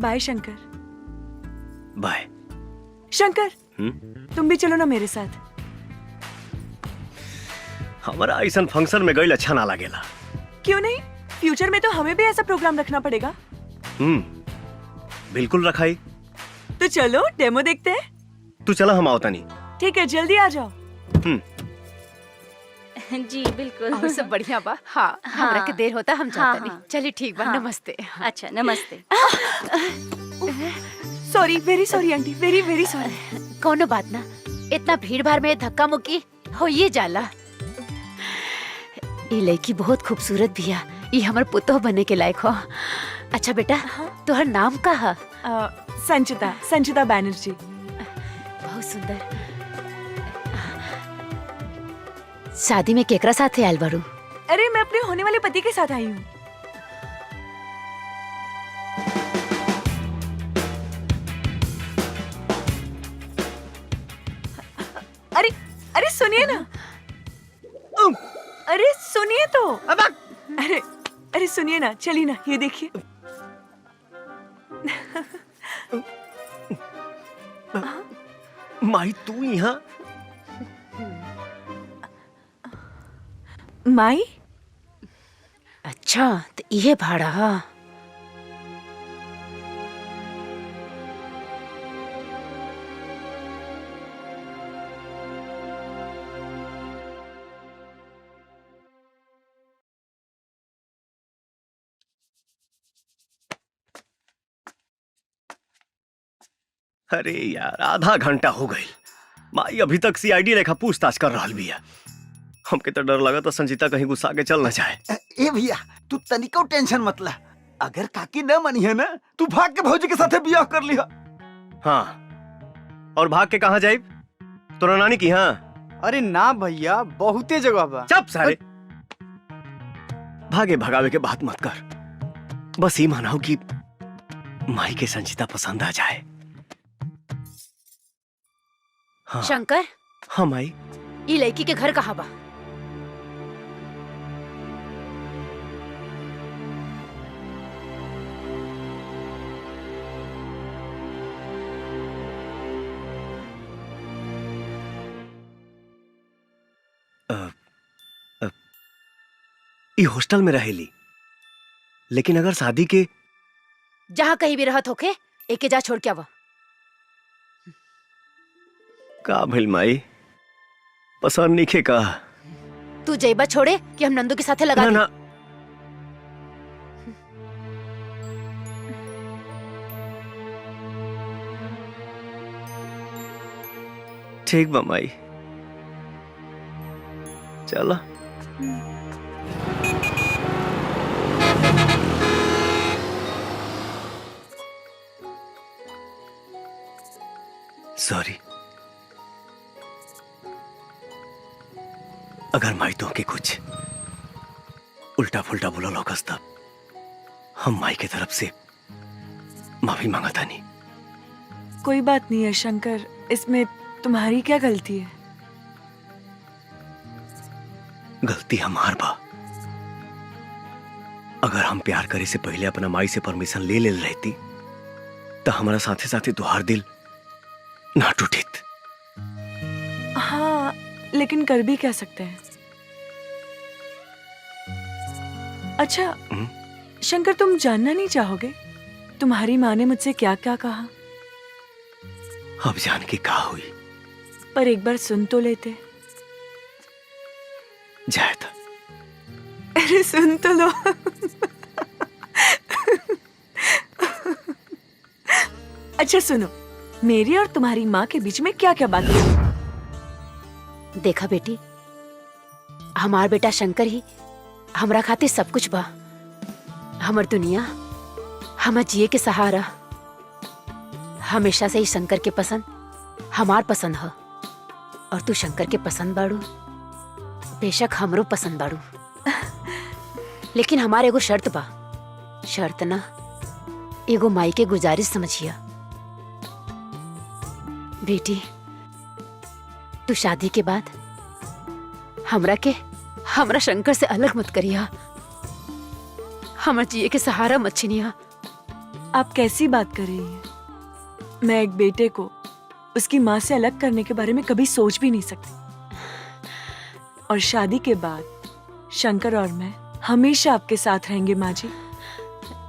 बाय शंकर। बाय शंकर, तुम भी चलो ना मेरे साथ। हमारा ऐसा फंक्शन में गई अच्छा ना लगेला। क्यों नहीं? फ्यूचर में तो हमें भी ऐसा प्रोग्राम रखना पड़ेगा। बिल्कुल रखाई। तो चलो डेमो देखते हैं। तू चला, हम आवता नहीं। ठीक है, जल्दी आ जाओ। जी बिल्कुल। और सब बढ़िया बा। हाँ, हमरा के देर होता, हम जाता नहीं। चलिए ठीक बा। हाँ। नमस्ते। अच्छा नमस्ते। Sorry, very sorry aunty, very very sorry. कोनो बात ना, इतना भीड़ भाड़ में धक्का मुक्की हो ये जाला। ये लड़की बहुत खूबसूरत भी है, ये हमार पुतोह बने के लायक हो। अच्छा बेटा, तुहर नाम का है? संचिता, संचिता बैनर्जी। बहुत सुंदर। शादी में केकरा साथ आयल बारू? अरे मैं अपने होने वाले पति के साथ आई हूँ। अरे अरे सुनिए ना, अरे सुनिए तो। अरे अरे सुनिए ना, चलिए ना, ये देखिए। माई तू यहाँ? माई? अच्छा तो ये भाड़ा। अरे यार, आधा घंटा हो गई। माई अभी तक सीआईडी लेखा पूछताछ कर रहा भी है। हमके तो डर लगा तो संजीता कहीं गुस्सा के चल न जाए। ए भैया, तू तनिको टेंशन मत ले। अगर काकी न मनी है ना, तू भाग के भौजी के साथे बियाह कर लिहा। हाँ, और भाग के कहाँ जाए? तोरा नानी की? हाँ। अरे ना भैया, बहुते जगह बा। चुप सारे। भागे भगावे के बात मत कर। बस ये मानाओ कि माई के संजीता पसंद आ जाए। हाँ। शंकर। हाँ माई। ये लड़की के घर कहाँ बा? ये हॉस्टल में रहेली, लेकिन अगर शादी के जहाँ कहीं भी रहत होके एके जा छोड़ के आवा। का भइल माई? पसंद नहीं खे का? तू जैबा छोड़े कि हम नंदू के साथे लगा ना, ना। ठीक बा माई, चला। सॉरी। अगर माई तो के कुछ उल्टा फुल्टा बोला लोकस तब हम माई की तरफ से माफी मांगा था। नहीं, कोई बात नहीं है शंकर, इसमें तुम्हारी क्या गलती है? गलती हमार बा। अगर हम प्यार करे से पहले अपना माई से परमिशन ले रहती तो हमारा साथे साथे तुहार दिल ना टूटित। हाँ, लेकिन कर भी क्या सकते हैं। अच्छा शंकर, तुम जानना नहीं चाहोगे तुम्हारी माँ ने मुझसे क्या क्या कहा? अब जान के का हुई? पर एक बार सुन तो लेते। जाए था। अरे सुन तो लो। अच्छा सुनो, मेरी और तुम्हारी माँ के बीच में क्या क्या बात है? देखा बेटी, हमार बेटा शंकर ही हमरा खातिर सब कुछ बा। हमर दुनिया, हमर जिए के सहारा। हमेशा से ही शंकर के पसंद हमार पसंद है, और तू शंकर के पसंद बाड़ू, बेशक हमरो पसंद बाड़ू। लेकिन हमारे एगो शर्त बा। शर्त ना, एगो माई के गुजारिश समझिया। बेटी, तू शादी के बाद हमरा शंकर से अलग मत करिया। हमर जिए के सहारा मत छीनिया। आप कैसी बात कर रही हैं? मैं एक बेटे को उसकी माँ से अलग करने के बारे में कभी सोच भी नहीं सकती। और शादी के बाद शंकर और मैं हमेशा आपके साथ रहेंगे माँ जी।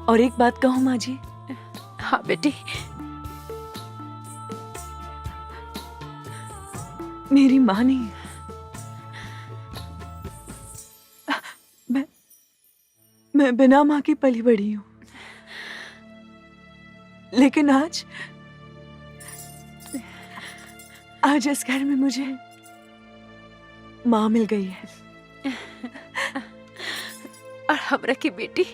और एक बात कहूँ माँ जी? हाँ बेटी। मेरी माँ नहीं, मैं बिना माँ की पली बड़ी हूँ। लेकिन आज इस घर में मुझे माँ मिल गई है। और हमरा की बेटी।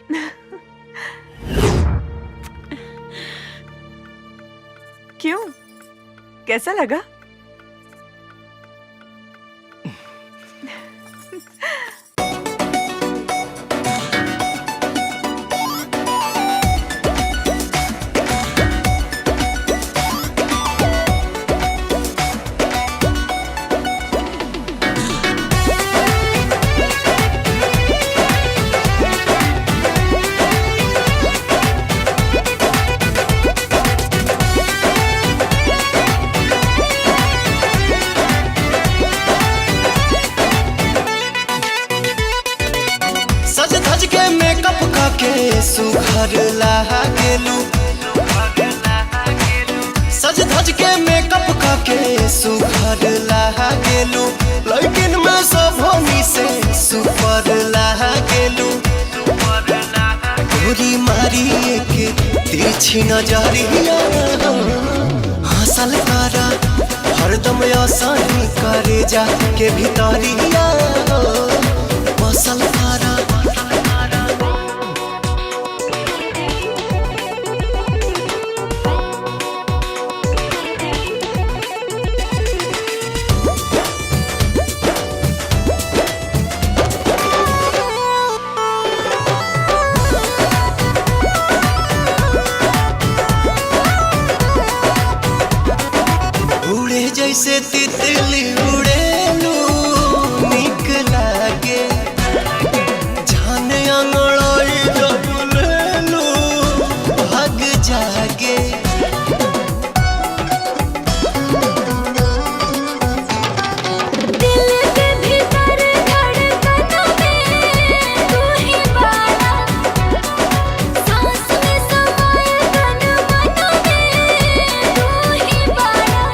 क्यों, कैसा लगा? सुघर लागेलू, सज धज के मेकअप करके सुघर लागेलू। लेकिन मैं सब होनी से सुपर लागेलू। गोरी मारी के तिरछी नजरिया हासिल करा, हरदम आसानी करे जा के भीतरिया बसल करा। जैसे तितली उड़ेलू निक लागे, जाने अंगड़ाई जब लेलू भाग जागे। दिल के भीतर धड़कनों में तू ही बारा, सांस में समाए तन मनों में तू ही बारा।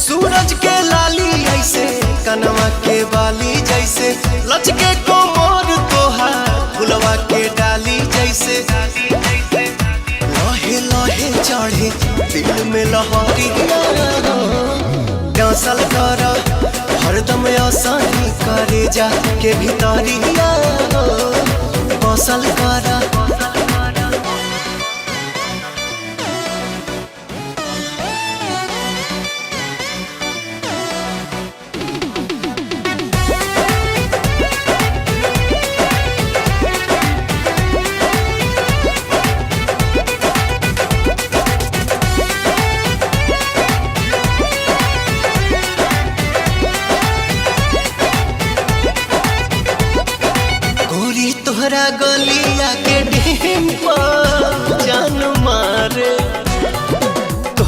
सूरज के लाली ऐसे कनवा के बाली जैसे, लचके कोमर तोहार फुलवा के डाली जैसे। लहे लहे चढ़े दिल में लहरी डांसल कर, हरदम आसानी करे जा के भीतरिया बसल कर।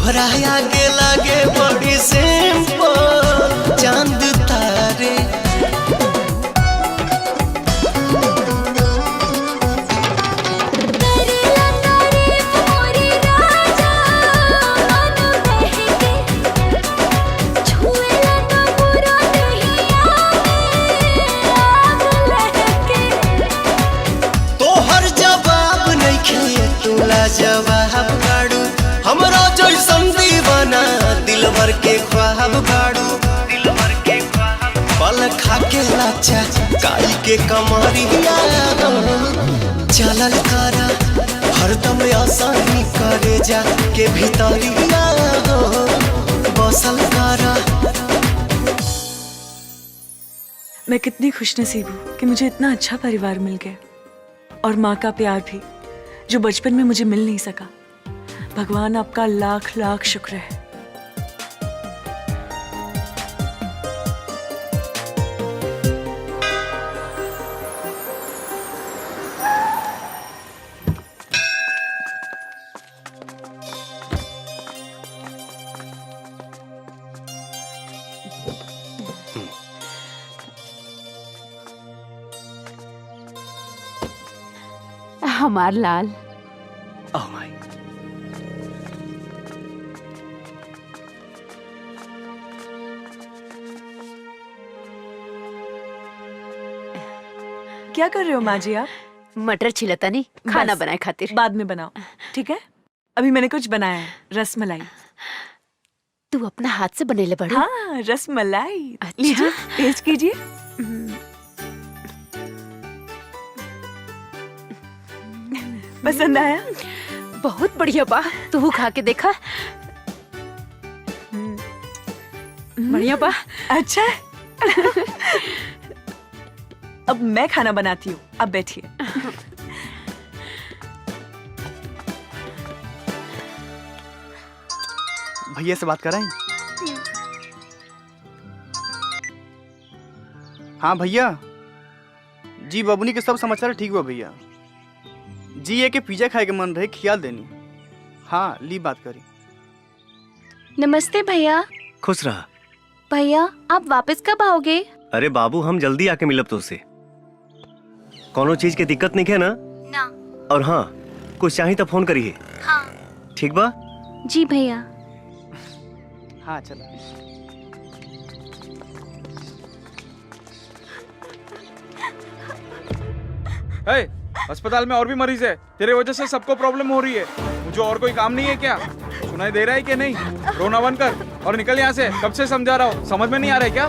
तोहरा आगे लागे बड़ी सिंपल चांद तारे। तोहर जवाब नहीं खे तुला जवाब गाड़ू हमरा जैसन दीवाना दिलवर के ख्वाब गाड़ू। पल खा के लाचा काई के कमरिया चलल करा हरदम आसानी करे जा के भीतरिया बसल करा। मैं कितनी खुशनसीब हूँ कि मुझे इतना अच्छा परिवार मिल गया और माँ का प्यार भी जो बचपन में मुझे मिल नहीं सका। भगवान आपका लाख लाख शुक्र है। हमार लाल। Oh my. क्या कर रहे हो माँ जी आप? मटर छिलता नहीं, खाना बस, बनाए खातिर। बाद में बनाओ, ठीक है? अभी मैंने कुछ बनाया है, रसमलाई। तू अपना हाथ से बनेले बड़ू? हाँ, रसमलाई। अच्छा? लीजिए, टेस्ट कीजिए। पसंद आया? बहुत बढ़िया बा। तू खा के देखा। बढ़िया बा। अच्छा है। अब मैं खाना बनाती हूँ, अब बैठिए। भैया से बात कराएं? हाँ भैया जी, बबुनी के सब समाचार ठीक हुआ भैया जी। ये के पिज्जा खाए के मन रहे, खियाल देनी। हाँ ली बात करी। नमस्ते भैया। खुश रहा। भैया आप वापस कब आओगे? अरे बाबू हम जल्दी आके मिलब तो उससे। कोनो चीज के दिक्कत नहीं है ना? ना। और हाँ कुछ चाहिए तो फोन करिए। हाँ। ठीक बा? जी भैया। हाँ चलो। अस्पताल में और भी मरीज है, तेरे वजह से सबको प्रॉब्लम हो रही है। मुझे और कोई काम नहीं है क्या? सुनाई दे रहा है कि नहीं? रोना बंद कर और निकल यहाँ से। कब से समझा रहा हूँ, समझ में नहीं आ रहा है क्या?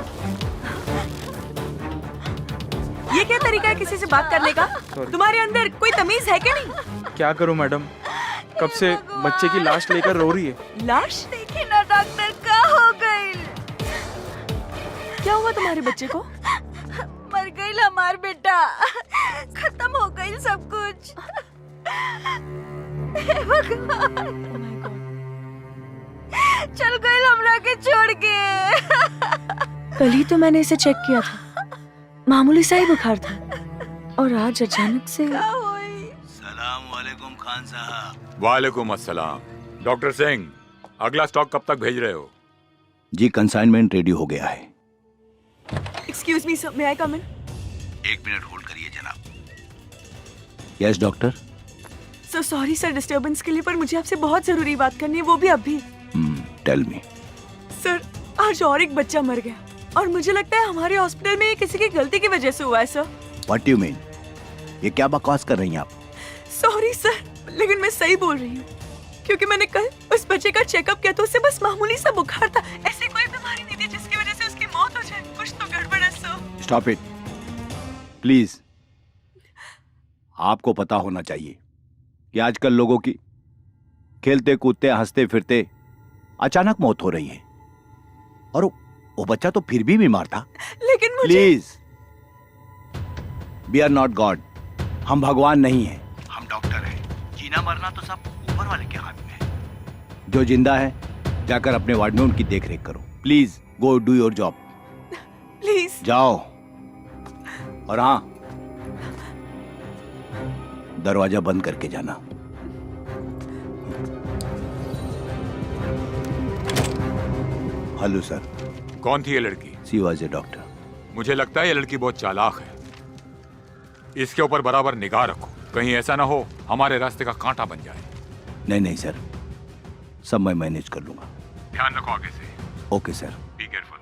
ये क्या तरीका है किसी से बात करने का? तुम्हारे अंदर कोई तमीज है क्या नहीं? क्या करूँ मैडम, कब से बच्चे की लाश लेकर रो रही है। लाश? देखिए ना डॉक्टर, क्या हो गई? क्या हुआ तुम्हारे बच्चे को? मर गई हमार बेटा, खत्म हो गई सब कुछ। हे भगवान, चल गई हमरा के छोड़ के। कल ही तो मैंने इसे चेक किया था, मामूली सा ही बुखार था, और आज अचानक से। सलाम वालेकुम खान साहब। वालेकुम अस्सलाम। डॉक्टर सिंह, अगला स्टॉक कब तक भेज रहे हो? जी कंसाइनमेंट रेडी हो गया है। एक्सक्यूज मी सर, मे आई कम इन? 1 मिनट होल्ड करिए जनाब। Yes doctor. So sorry sir disturbance के लिए, पर मुझे आपसे बहुत जरूरी बात करनी है, वो भी अभी। Tell me. सर आज और एक बच्चा मर गया, और मुझे लगता है हमारे हॉस्पिटल में ये किसी की गलती की वजह से हुआ है सर। What you mean? ये क्या बकवास कर रही हैं आप? सॉरी सर, लेकिन मैं सही बोल रही हूँ, क्योंकि मैंने कल उस बच्चे का चेकअप किया तो उसे बस मामूली सा बुखार था, ऐसी कोई बीमारी नहीं थी जिसकी वजह से उसकी मौत हो जाए। कुछ तो गड़बड़ है सर। Stop it please. आपको पता होना चाहिए कि आजकल लोगों की खेलते कूदते हंसते फिरते अचानक मौत हो रही है, और वो बच्चा तो फिर भी बीमार था। लेकिन मुझे। Please, we are not God. हम भगवान नहीं हैं, हम डॉक्टर हैं। जीना मरना तो सब ऊपर वाले के हाथ में है। जो जिंदा है जाकर अपने वार्ड में उनकी देखरेख करो। Please go do your job. Please जाओ। और हाँ, दरवाजा बंद करके जाना। Hello sir. कौन थी ये लड़की? She was a doctor. मुझे लगता है ये लड़की बहुत चालाक है। इसके ऊपर बराबर निगाह रखो, कहीं ऐसा ना हो हमारे रास्ते का कांटा बन जाए। नहीं नहीं सर, सब मैं मैनेज कर लूंगा। ध्यान रखो आगे से। Okay sir. Be careful.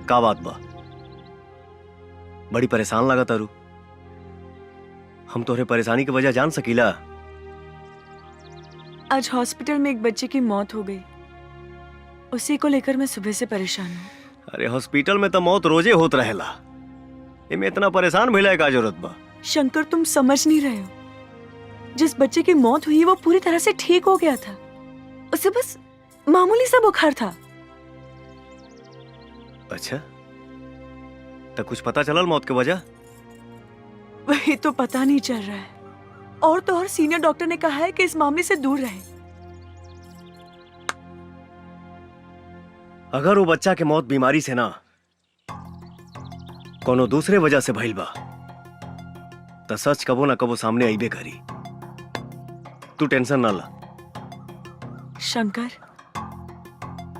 का बात बा? बड़ी परेशान लगा तारू। हम तोहरे परेशानी की वजह जान सकीला? आज हॉस्पिटल में एक बच्चे की मौत हो गई, उसी को लेकर मैं सुबह से परेशान हूँ। अरे हॉस्पिटल में तो मौत रोजे होत रहेला, इमे इतना परेशान भइला का जरूरत बा? शंकर, तुम समझ नहीं रहे हो। जिस बच्चे की मौत हुई वो पूरी तरह से ठीक हो गया था, उसे बस मामूली सा बुखार था। अच्छा, तो कुछ पता चलल मौत की वजह? वही तो पता नहीं चल रहा है, और तो और सीनियर डॉक्टर ने कहा है कि इस मामले से दूर रहे। अगर वो बच्चा के मौत बीमारी से ना कोनो दूसरे वजह से भइल बा तो सच कबो ना कबो सामने आईबे करी। तू टेंशन ना ला। शंकर,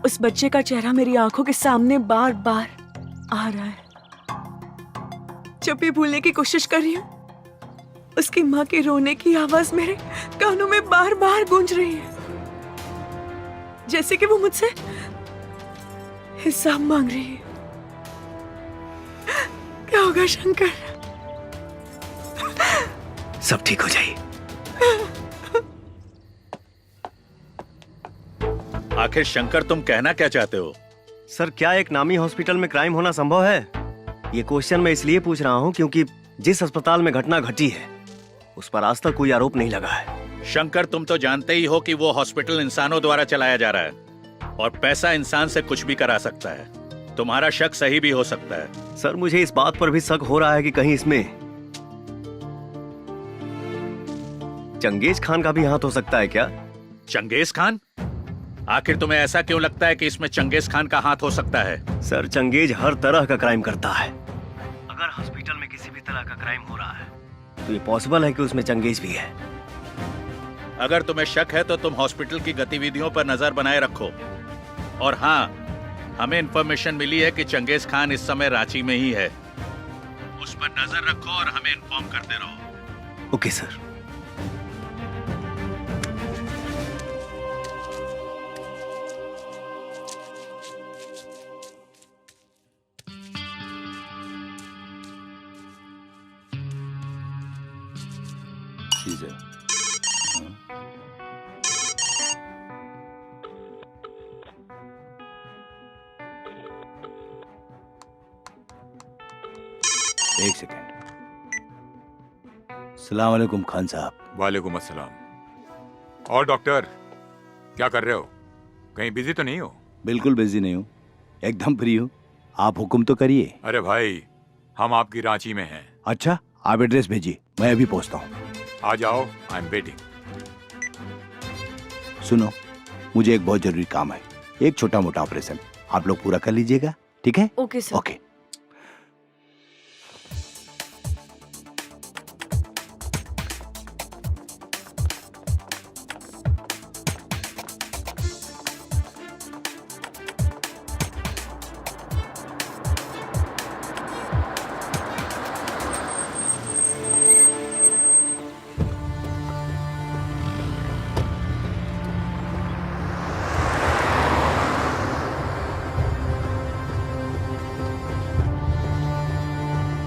उस बच्चे का चेहरा मेरी आंखों के सामने बार बार आ रहा है। जब भी भूलने की कोशिश कर रही हूँ, उसकी माँ की रोने की आवाज मेरे कानों में बार बार गूंज रही है, जैसे कि वो मुझसे हिसाब मांग रही है। क्या होगा शंकर? सब ठीक हो जाए। आखिर शंकर, तुम कहना क्या चाहते हो? सर, क्या एक नामी हॉस्पिटल में क्राइम होना संभव है? ये क्वेश्चन मैं इसलिए पूछ रहा हूँ क्योंकि जिस अस्पताल में घटना घटी है उस पर आज तक कोई आरोप नहीं लगा है। शंकर, तुम तो जानते ही हो कि वो हॉस्पिटल इंसानों द्वारा चलाया जा रहा है और पैसा इंसान से कुछ भी करा सकता है। तुम्हारा शक सही भी हो सकता है। सर, मुझे इस बात पर भी शक हो रहा है कि कहीं इसमें चंगेज खान का भी हाथ हो सकता है क्या? Genghis Khan? आखिर तुम्हें ऐसा क्यों लगता है कि इसमें चंगेज खान का हाथ हो सकता है? सर, चंगेज हर तरह का क्राइम करता है। अगर हॉस्पिटल में किसी भी तरह का क्राइम हो रहा है तो ये पॉसिबल है कि उसमें चंगेज भी है। अगर तुम्हें शक है तो तुम हॉस्पिटल की गतिविधियों पर नजर बनाए रखो। और हाँ, हमें इंफॉर्मेशन मिली है कि चंगेज खान इस समय रांची में ही है। उस पर नजर रखो और हमें इन्फॉर्म करते रहो। Okay sir. एक सेकेंड। सलाम वालेकुम खान साहब। वालेकुम अस्सलाम। और डॉक्टर, क्या कर रहे हो? कहीं बिजी तो नहीं हो? बिल्कुल बिजी नहीं हूँ, एकदम फ्री हूँ। आप हुक्म तो करिए। अरे भाई, हम आपकी रांची में हैं। अच्छा, आप एड्रेस भेजिए, मैं अभी पहुँचता हूँ। आ जाओ, आई एम वेटिंग। सुनो, मुझे एक बहुत जरूरी काम है, एक छोटा मोटा ऑपरेशन, आप लोग पूरा कर लीजिएगा, ठीक है? Okay sir. ओके।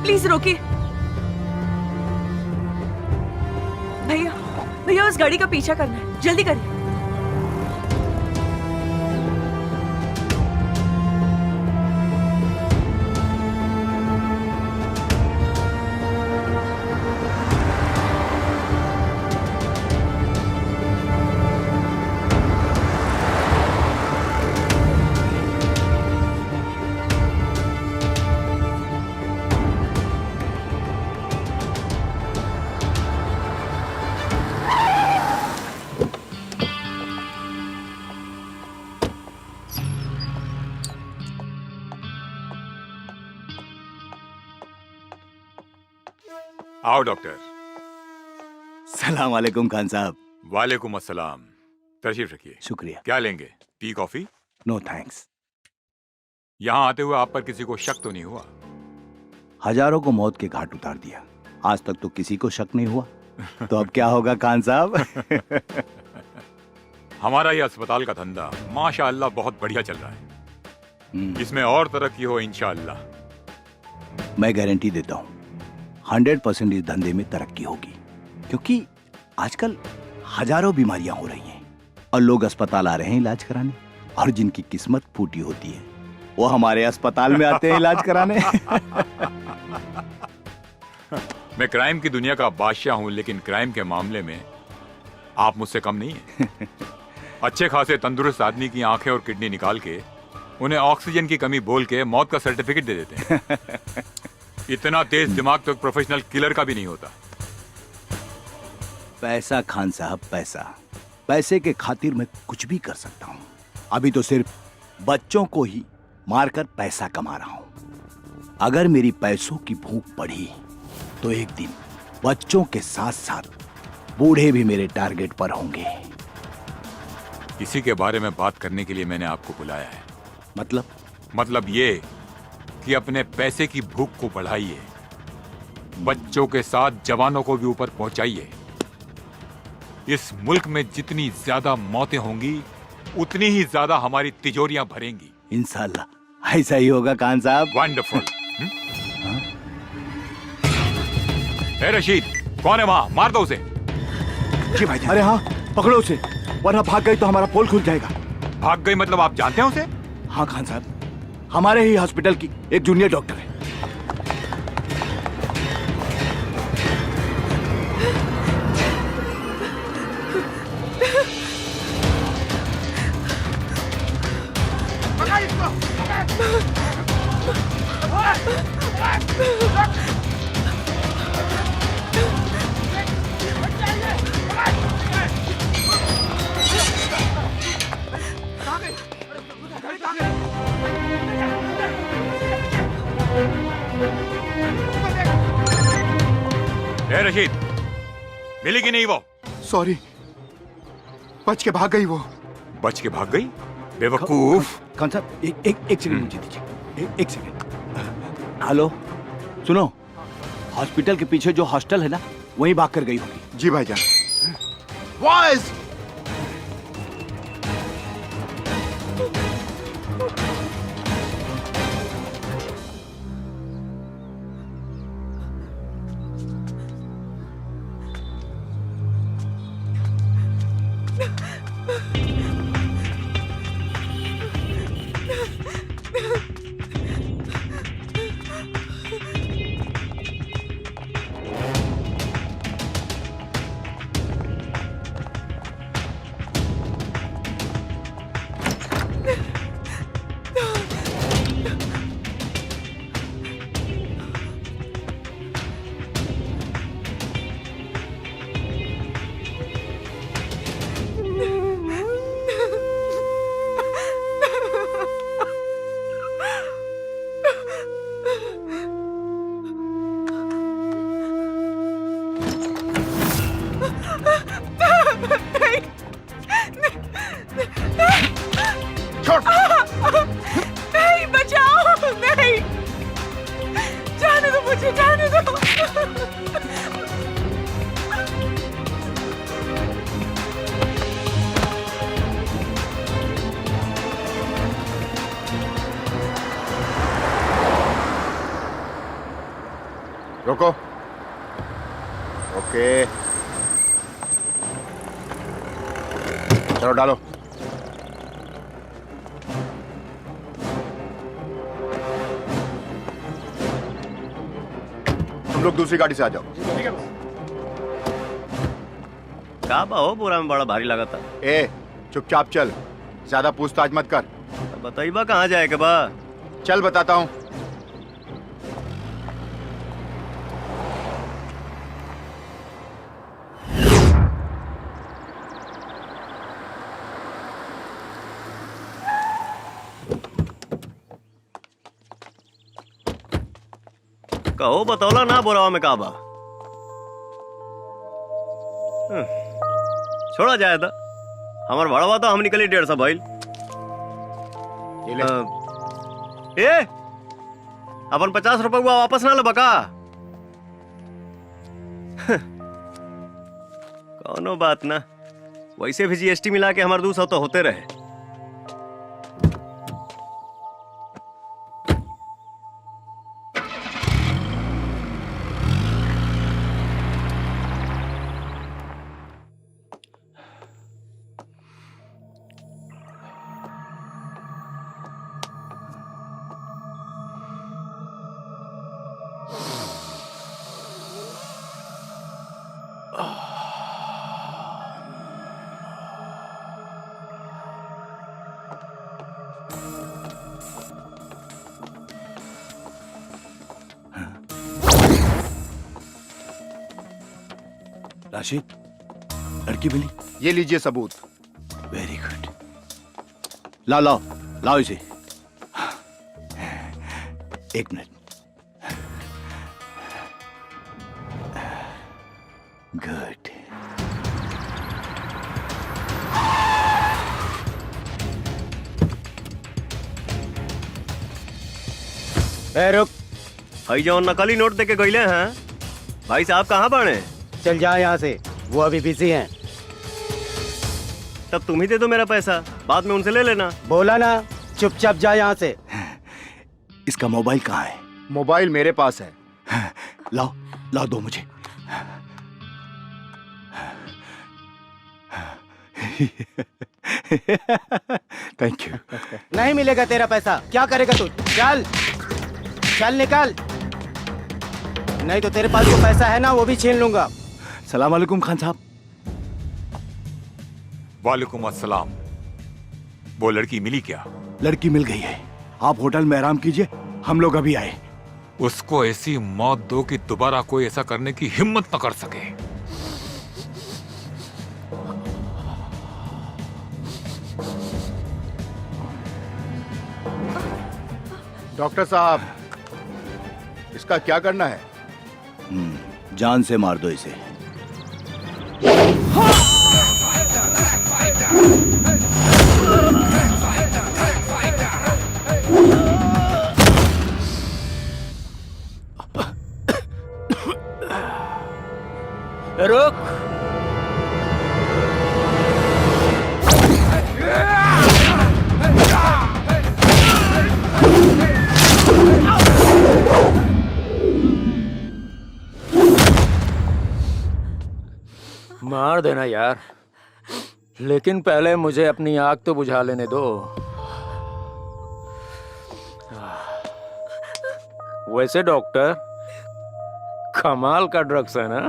प्लीज रोकिए। भैया, भैया उस गाड़ी का पीछा करना है, जल्दी करिए। आओ डॉक्टर। सलाम वालेकुम खान साहब। वालेकुम अस्सलाम। तशरीफ रखिए। शुक्रिया। क्या लेंगे, टी कॉफी? No thanks. यहाँ आते हुए आप पर किसी को शक तो नहीं हुआ? हजारों को मौत के घाट उतार दिया, आज तक तो किसी को शक नहीं हुआ। तो अब क्या होगा खान साहब? हमारा ये अस्पताल का धंधा माशाअल्लाह बहुत बढ़िया चल रहा है। इसमें और तरक्की हो इंशाअल्लाह। मैं गारंटी देता हूँ 100% इस धंधे में तरक्की होगी, क्योंकि आजकल हजारों बीमारियां हो रही हैं और लोग अस्पताल आ रहे हैं इलाज कराने, और जिनकी किस्मत फूटी होती है वो हमारे अस्पताल में आते हैं इलाज कराने। मैं क्राइम की दुनिया का बादशाह हूं, लेकिन क्राइम के मामले में आप मुझसे कम नहीं हैं। अच्छे खासे तंदुरुस्त आदमी की आंखें और किडनी निकाल के उन्हें ऑक्सीजन की कमी बोल के मौत का सर्टिफिकेट दे देते हैं। इतना तेज दिमाग तो एक प्रोफेशनल किलर का भी नहीं होता। पैसा खान साहब, पैसा, पैसे के खातिर मैं कुछ भी कर सकता हूँ। अभी तो सिर्फ बच्चों को ही मारकर पैसा कमा रहा हूँ। अगर मेरी पैसों की भूख बढ़ी तो एक दिन बच्चों के साथ साथ बूढ़े भी मेरे टारगेट पर होंगे। इसी के बारे में बात करने के लिए मैंने आपको बुलाया है। मतलब ये कि अपने पैसे की भूख को बढ़ाइए, बच्चों के साथ जवानों को भी ऊपर पहुंचाइए। इस मुल्क में जितनी ज्यादा मौतें होंगी उतनी ही ज्यादा हमारी तिजोरियां भरेंगी। इंशाल्लाह ऐसा ही होगा खान साहब। वंडरफुल। ए रशीद, कौन है वहां? मार दो उसे। जी भाई। अरे हाँ, पकड़ो उसे, वरना भाग गई तो हमारा पोल खुल जाएगा। भाग गई मतलब आप जानते हैं उसे? हाँ खान साहब, हमारे ही हॉस्पिटल की एक जूनियर डॉक्टर है। ए रशीद, मिली कि नहीं वो? सॉरी, बच के भाग गई वो। बच के भाग गई? बेवकूफ। खान साहब एक सेकंड मुझे दीजिए, एक सेकंड। हेलो, सुनो, हॉस्पिटल के पीछे जो हॉस्टल है ना, वहीं भाग कर गई होगी। जी भाईजान। बॉयज, नहीं, बचाओ, नहीं, जाने दो मुझे, जाने दो। रोको। ओके, चलो डालो। तुम लोग दूसरी गाड़ी से आ जाओ। का बा हो, बोरा में बड़ा भारी लगा था। ए, चुपचाप चल, ज्यादा पूछताछ मत कर। बताइबा कहाँ जाए के बा? चल बताता हूँ। कहो बतौला ना बोरावा में काबा। छोड़ा जाए था, हमार भाड़ा तो हम निकली 150 भाई। ए अपन 50 रुपए वापस ना लबा का? कौनो बात ना, वैसे भी जीएसटी मिला के हमारे 200 तो होते रहे। राशिद, लड़की मिली? ये लीजिए सबूत। Very good. लाओ लाओ लाओ इसे। एक मिनट। गुड। रुक भाई, जो नकली नोट देके गईले हैं, भाई साहब कहाँ बने? चल जा यहाँ से, वो अभी बिजी हैं। तब तुम ही दे दो मेरा पैसा, बाद में उनसे ले लेना। बोला ना, चुपचाप जा यहाँ से। इसका मोबाइल कहाँ है? मोबाइल मेरे पास है। लाओ लाओ, दो मुझे। Thank you. नहीं मिलेगा तेरा पैसा, क्या करेगा तू? चल चल निकल, नहीं तो तेरे पास जो पैसा है ना वो भी छीन लूंगा। सलाम वालेकुम खान साहब। वालेकुम अस्सलाम। वो लड़की मिली क्या? लड़की मिल गई है, आप होटल में आराम कीजिए, हम लोग अभी आए। उसको ऐसी मौत दो कि दोबारा कोई ऐसा करने की हिम्मत न कर सके। डॉक्टर साहब, इसका क्या करना है? जान से मार दो इसे। रुक। मार देना यार, लेकिन पहले मुझे अपनी आग तो बुझा लेने दो। वैसे डॉक्टर, कमाल का ड्रग्स है ना?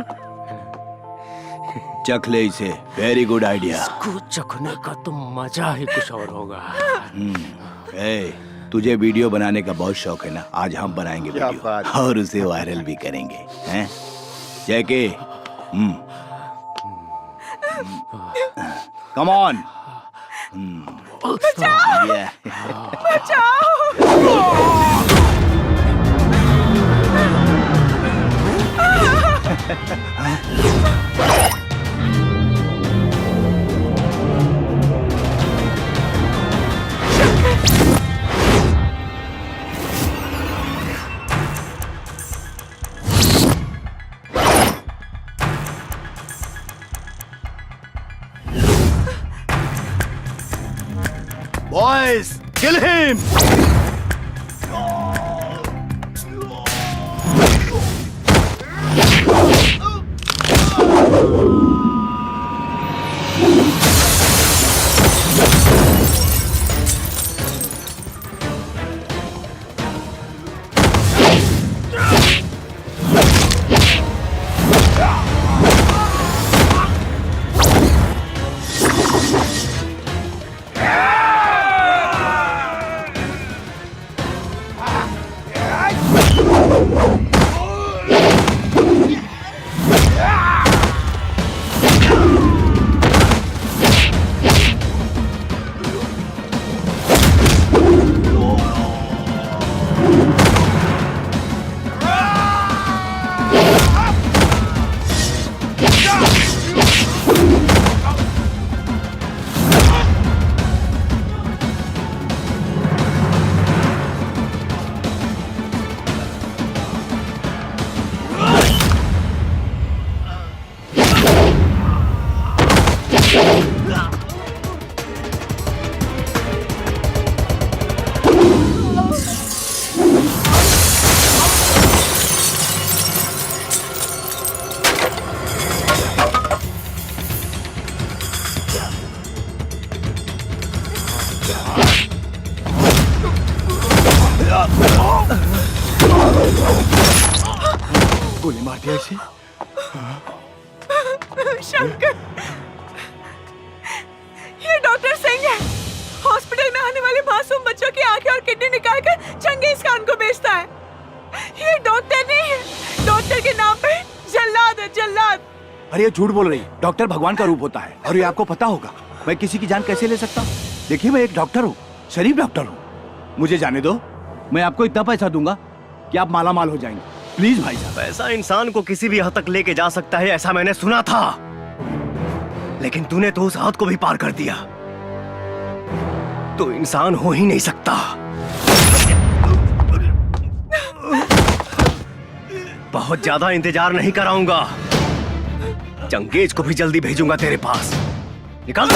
चख ले इसे, वेरी गुड आइडिया। इसको चखने का तो मजा ही कुछ और होगा। तुझे वीडियो बनाने का बहुत शौक है ना, आज हम बनाएंगे क्या वीडियो बात। और उसे वायरल भी करेंगे, हैं? Jake, come on. Boys, kill him! गोली मार दिया इसे। शंकर, ये डॉक्टर सिंह है। हॉस्पिटल में आने वाले मासूम बच्चों की आंखें और किडनी निकाल कर चंगेज खान को बेचता है। ये डॉक्टर नहीं है, डॉक्टर के नाम पे जल्लाद है, जल्लाद। अरे ये झूठ बोल रही है। डॉक्टर भगवान का रूप होता है और ये आपको पता होगा। मैं किसी की जान कैसे ले सकता हूँ? देखिए मैं एक डॉक्टर हूँ, शरीफ डॉक्टर हूँ। मुझे जाने दो, मैं आपको इतना पैसा दूंगा कि आप माला माल हो जाएंगे। प्लीज भाई साहब। पैसा इंसान को किसी भी हद तक लेके जा सकता है, ऐसा मैंने सुना था, लेकिन तूने तो उस हद को भी पार कर दिया। तो इंसान हो ही नहीं सकता। बहुत ज्यादा इंतजार नहीं कराऊंगा, चंगेज को भी जल्दी भेजूंगा तेरे पास। निकाल।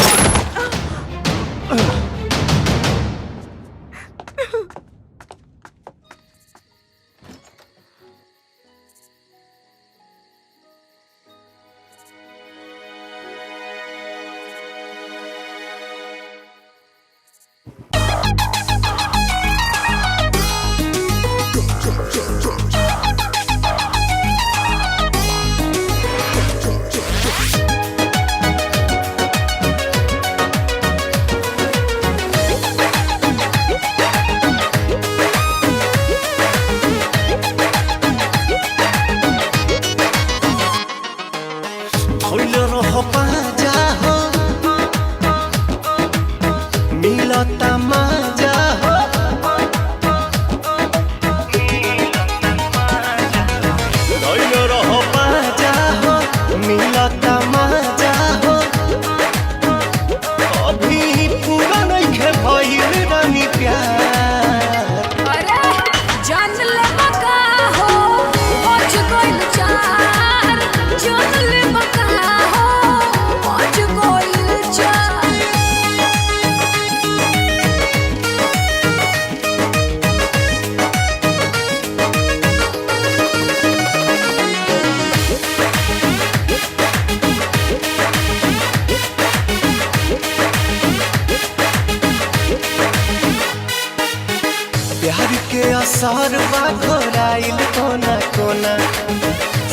सरवा घोराइल कोना कोना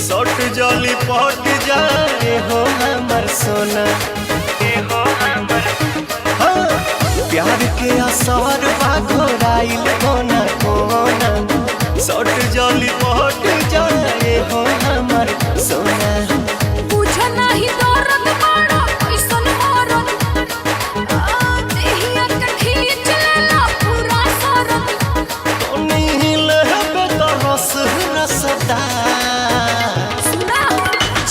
सट जली पट जाए हो हमर सोना। हाँ, प्यार के असरवा घोराइल कोना कोना सट जली पट जाए हो हमर सोना। बुझा नहीं दर्द बड़ा कैसन मरद देहिया के खींच लेला पूरा सरद। रस रसदा सुना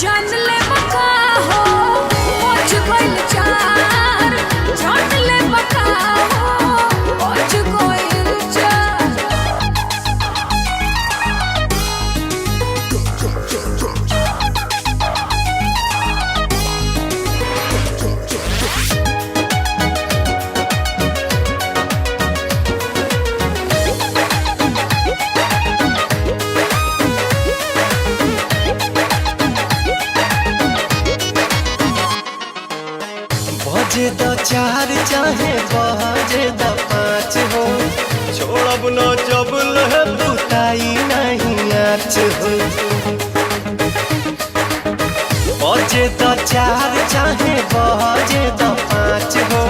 जान ले बका हो पहुंच गइल चार। जान ले बका हो पहुंच गइल चार। बजे द चार चाहे बजे द पाँच हो छोड़ब न जब लह बुताई नहीं आँच हो। बजे द चार चाहे बजे द पाँच हो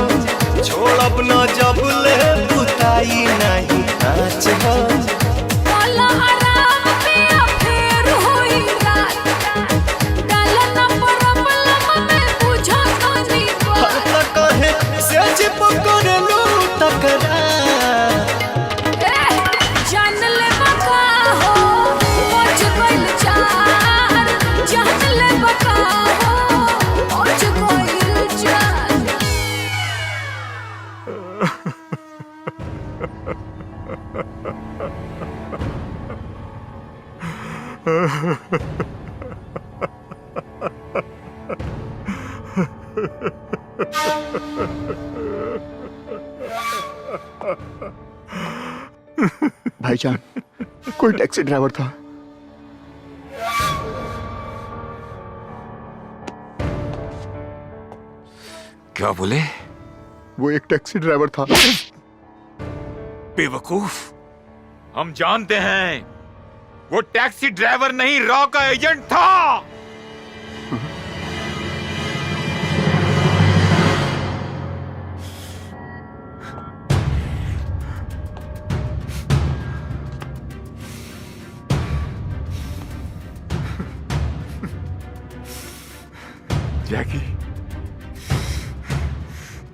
छोड़ब न जब लह बुताई नहीं आँच हो। वाला आराम पिया फेर होई रात डाला ना प्रॉब्लम में बुझा नहीं बात। कहे से चिपकर लू तकरार जान ले बका हो पहुंच गइल चार। जान ले बका हो पहुंच गइल चार। Ha ha ha. भाईजान, कोई टैक्सी ड्राइवर था। क्या बोले? वो एक टैक्सी ड्राइवर था। बेवकूफ, हम जानते हैं वो टैक्सी ड्राइवर नहीं, रॉ का एजेंट था। जैकी,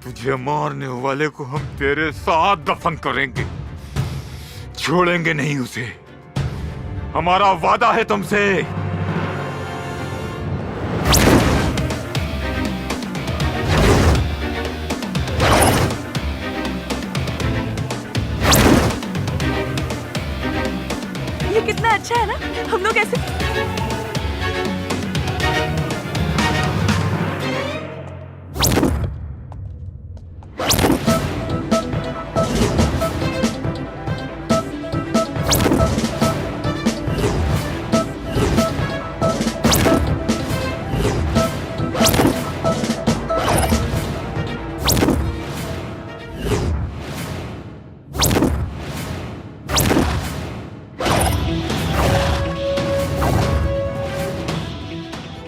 तुझे मारने वाले को हम तेरे साथ दफन करेंगे, छोड़ेंगे नहीं उसे। हमारा वादा है तुमसे। ये कितना अच्छा है ना, हम लोग ऐसे।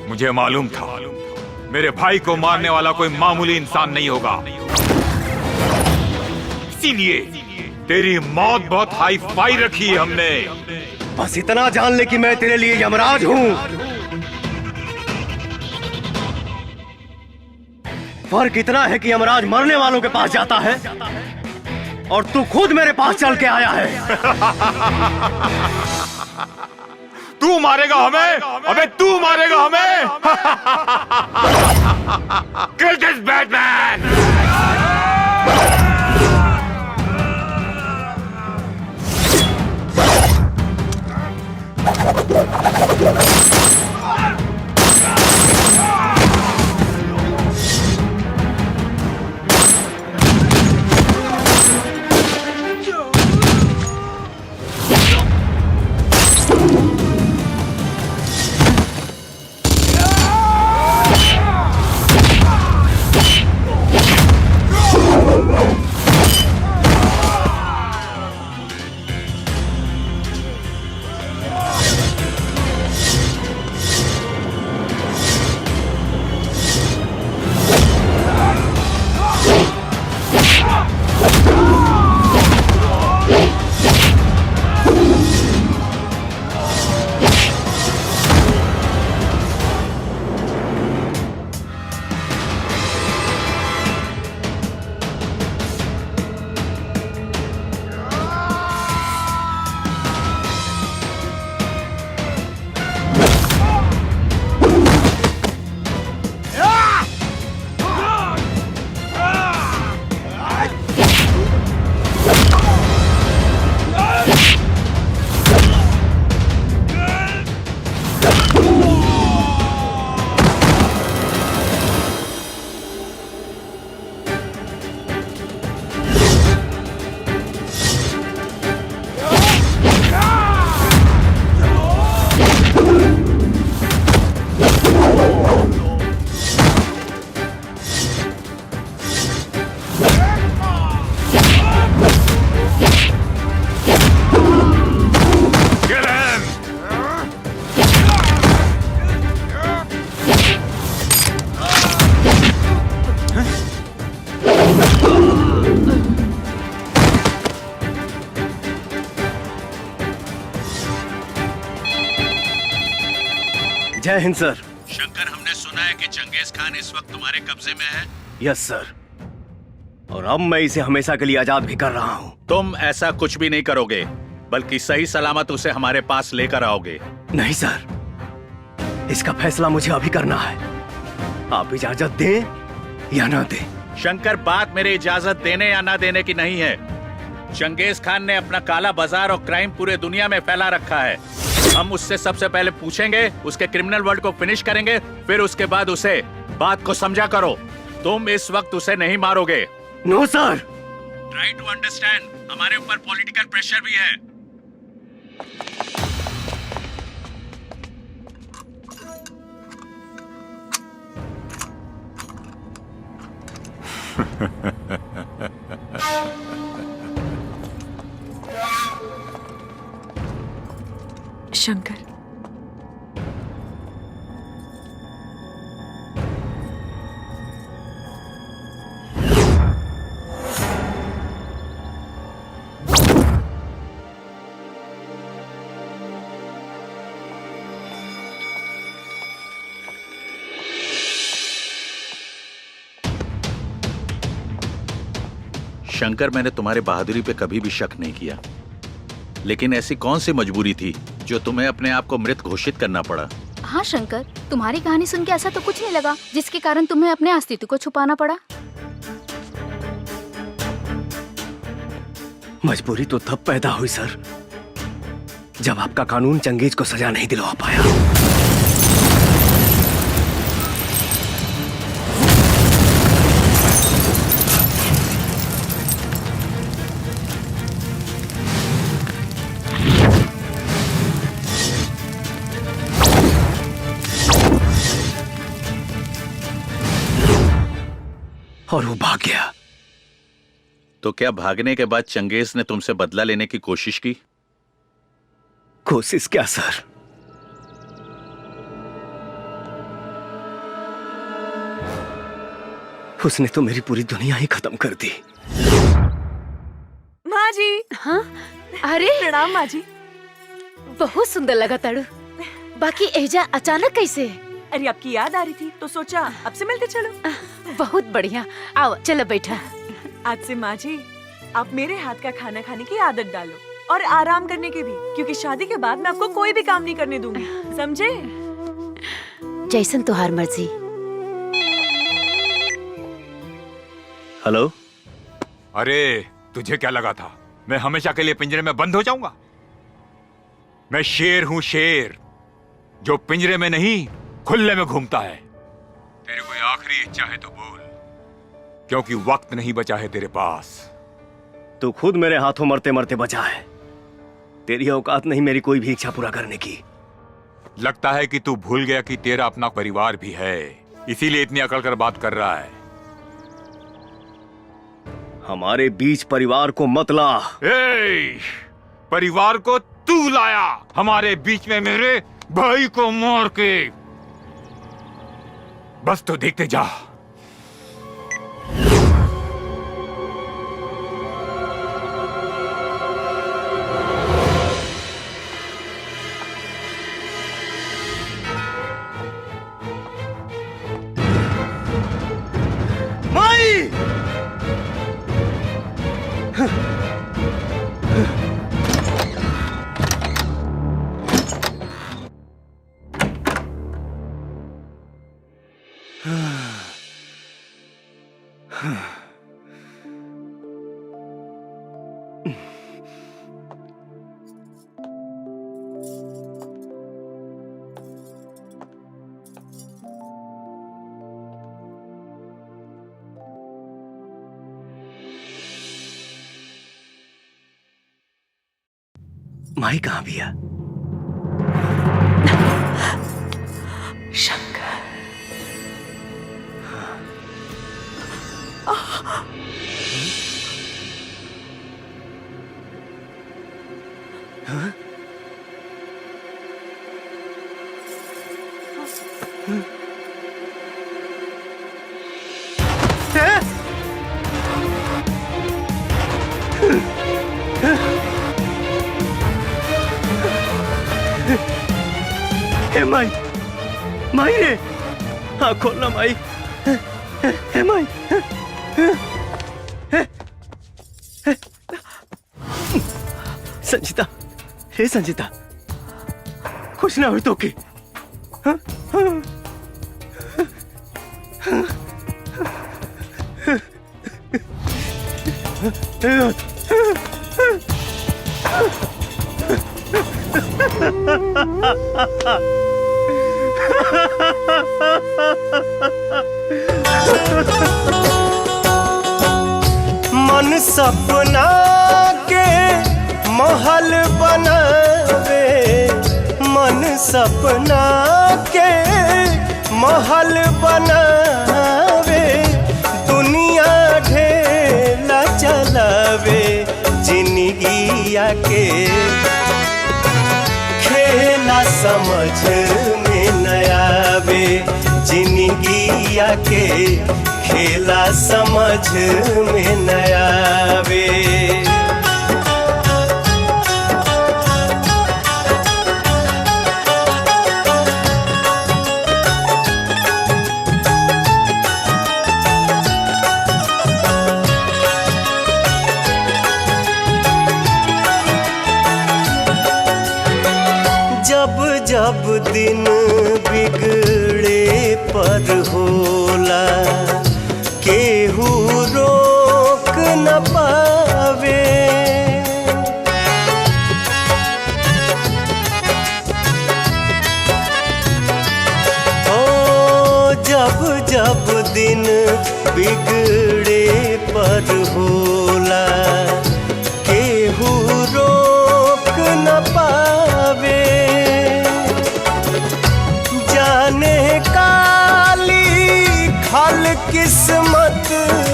मुझे मालूम था मेरे भाई को मारने वाला कोई मामूली इंसान नहीं होगा, इसीलिए तेरी मौत बहुत हाई फाई रखी है हमने। बस इतना जान ले कि मैं तेरे लिए यमराज हूं। फर्क इतना है कि यमराज मरने वालों के पास जाता है और तू खुद मेरे पास चल के आया है। तू मारेगा हमें? अबे तू मारेगा हमें? Kill this Batman! जय हिंद सर। शंकर, हमने सुना है कि चंगेज खान इस वक्त तुम्हारे कब्जे में है। यस सर, और अब मैं इसे हमेशा के लिए आजाद भी कर रहा हूँ। तुम ऐसा कुछ भी नहीं करोगे, बल्कि सही सलामत उसे हमारे पास लेकर आओगे। नहीं सर, इसका फैसला मुझे अभी करना है। आप इजाजत दें या ना दें। शंकर, बात मेरे इजाजत देने या ना देने की नहीं है। चंगेज खान ने अपना काला बाजार और क्राइम पूरे दुनिया में फैला रखा है। हम उससे सबसे पहले पूछेंगे, उसके क्रिमिनल वर्ल्ड को फिनिश करेंगे, फिर उसके बाद उसे बात को समझा करो। तुम इस वक्त उसे नहीं मारोगे। No sir. Try to understand, हमारे ऊपर पॉलिटिकल प्रेशर भी है। शंकर, शंकर, मैंने तुम्हारे बहादुरी पे कभी भी शक नहीं किया, लेकिन ऐसी कौन सी मजबूरी थी जो तुम्हें अपने आप को मृत घोषित करना पड़ा? हाँ शंकर, तुम्हारी कहानी सुन के ऐसा तो कुछ नहीं लगा जिसके कारण तुम्हें अपने अस्तित्व को छुपाना पड़ा। मजबूरी तो तब पैदा हुई सर, जब आपका कानून चंगेज को सजा नहीं दिलवा पाया। और वो भाग गया। तो क्या भागने के बाद चंगेज ने तुमसे बदला लेने की कोशिश की? कोशिश क्या सर, उसने तो मेरी पूरी दुनिया ही खत्म कर दी। माँ जी। हाँ? अरे प्रणाम माँ जी। बहुत सुंदर लगा ताड़ू। बाकी एजा अचानक कैसे? अरे आपकी याद आ रही थी तो सोचा अब से मिलते चलो। बहुत बढ़िया, आओ चलो बैठा। आज से माँ जी आप मेरे हाथ का खाना खाने की आदत डालो और आराम करने की भी, क्योंकि शादी के बाद मैं आपको कोई भी काम नहीं करने दूंगी, समझे? जैसन तुहार मर्जी। हेलो। अरे तुझे क्या लगा था मैं हमेशा के लिए पिंजरे में बंद हो जाऊंगा? मैं शेर हूं, शेर जो पिंजरे में नहीं खुले में घूमता है। तेरी कोई आखिरी इच्छा है तो बोल, क्योंकि वक्त नहीं बचा है तेरे पास। तू खुद मेरे हाथों मरते मरते बचा है। तेरी औकात नहीं मेरी कोई भी इच्छा पूरा करने की। लगता है कि तू भूल गया कि तेरा अपना परिवार भी है, इसीलिए इतनी अकड़ कर बात कर रहा है। हमारे बीच परिवार को मत ला। परिवार को तू लाया हमारे बीच में, मेरे भाई को मार के। बस तो देखते जा। माई! माई कहाँ भैया? शंकर। हाँ? हे माई, माई रे, हाँ खोलना माई। हे माई, संजीता, हे संजीता, कुछ ना हो तो के? हाँ? हाँ? मन सपना के महल बनावे, मन सपना के महल बनावे, दुनिया ढेला चलावे, जिंदगिया के खेला समझ में न आवे, जिंदगिया के खेला समझ में न आवे। जब जब दिन बिगड़े पर होला, केहू रोक न पावे। ओ जब जब दिन बिगड़े पर होला, केहू रोक न पावे। जाने काली खल किस्मत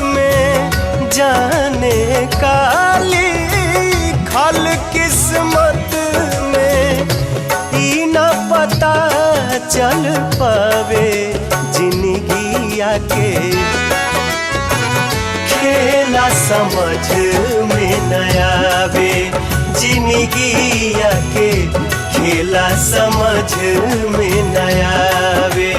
में, जाने काली खल किस्मत में, ई न पता चल पावे, जिंदगिया के खेला समझ में न आवे, जिंदगिया के खेला समझ में न आवे।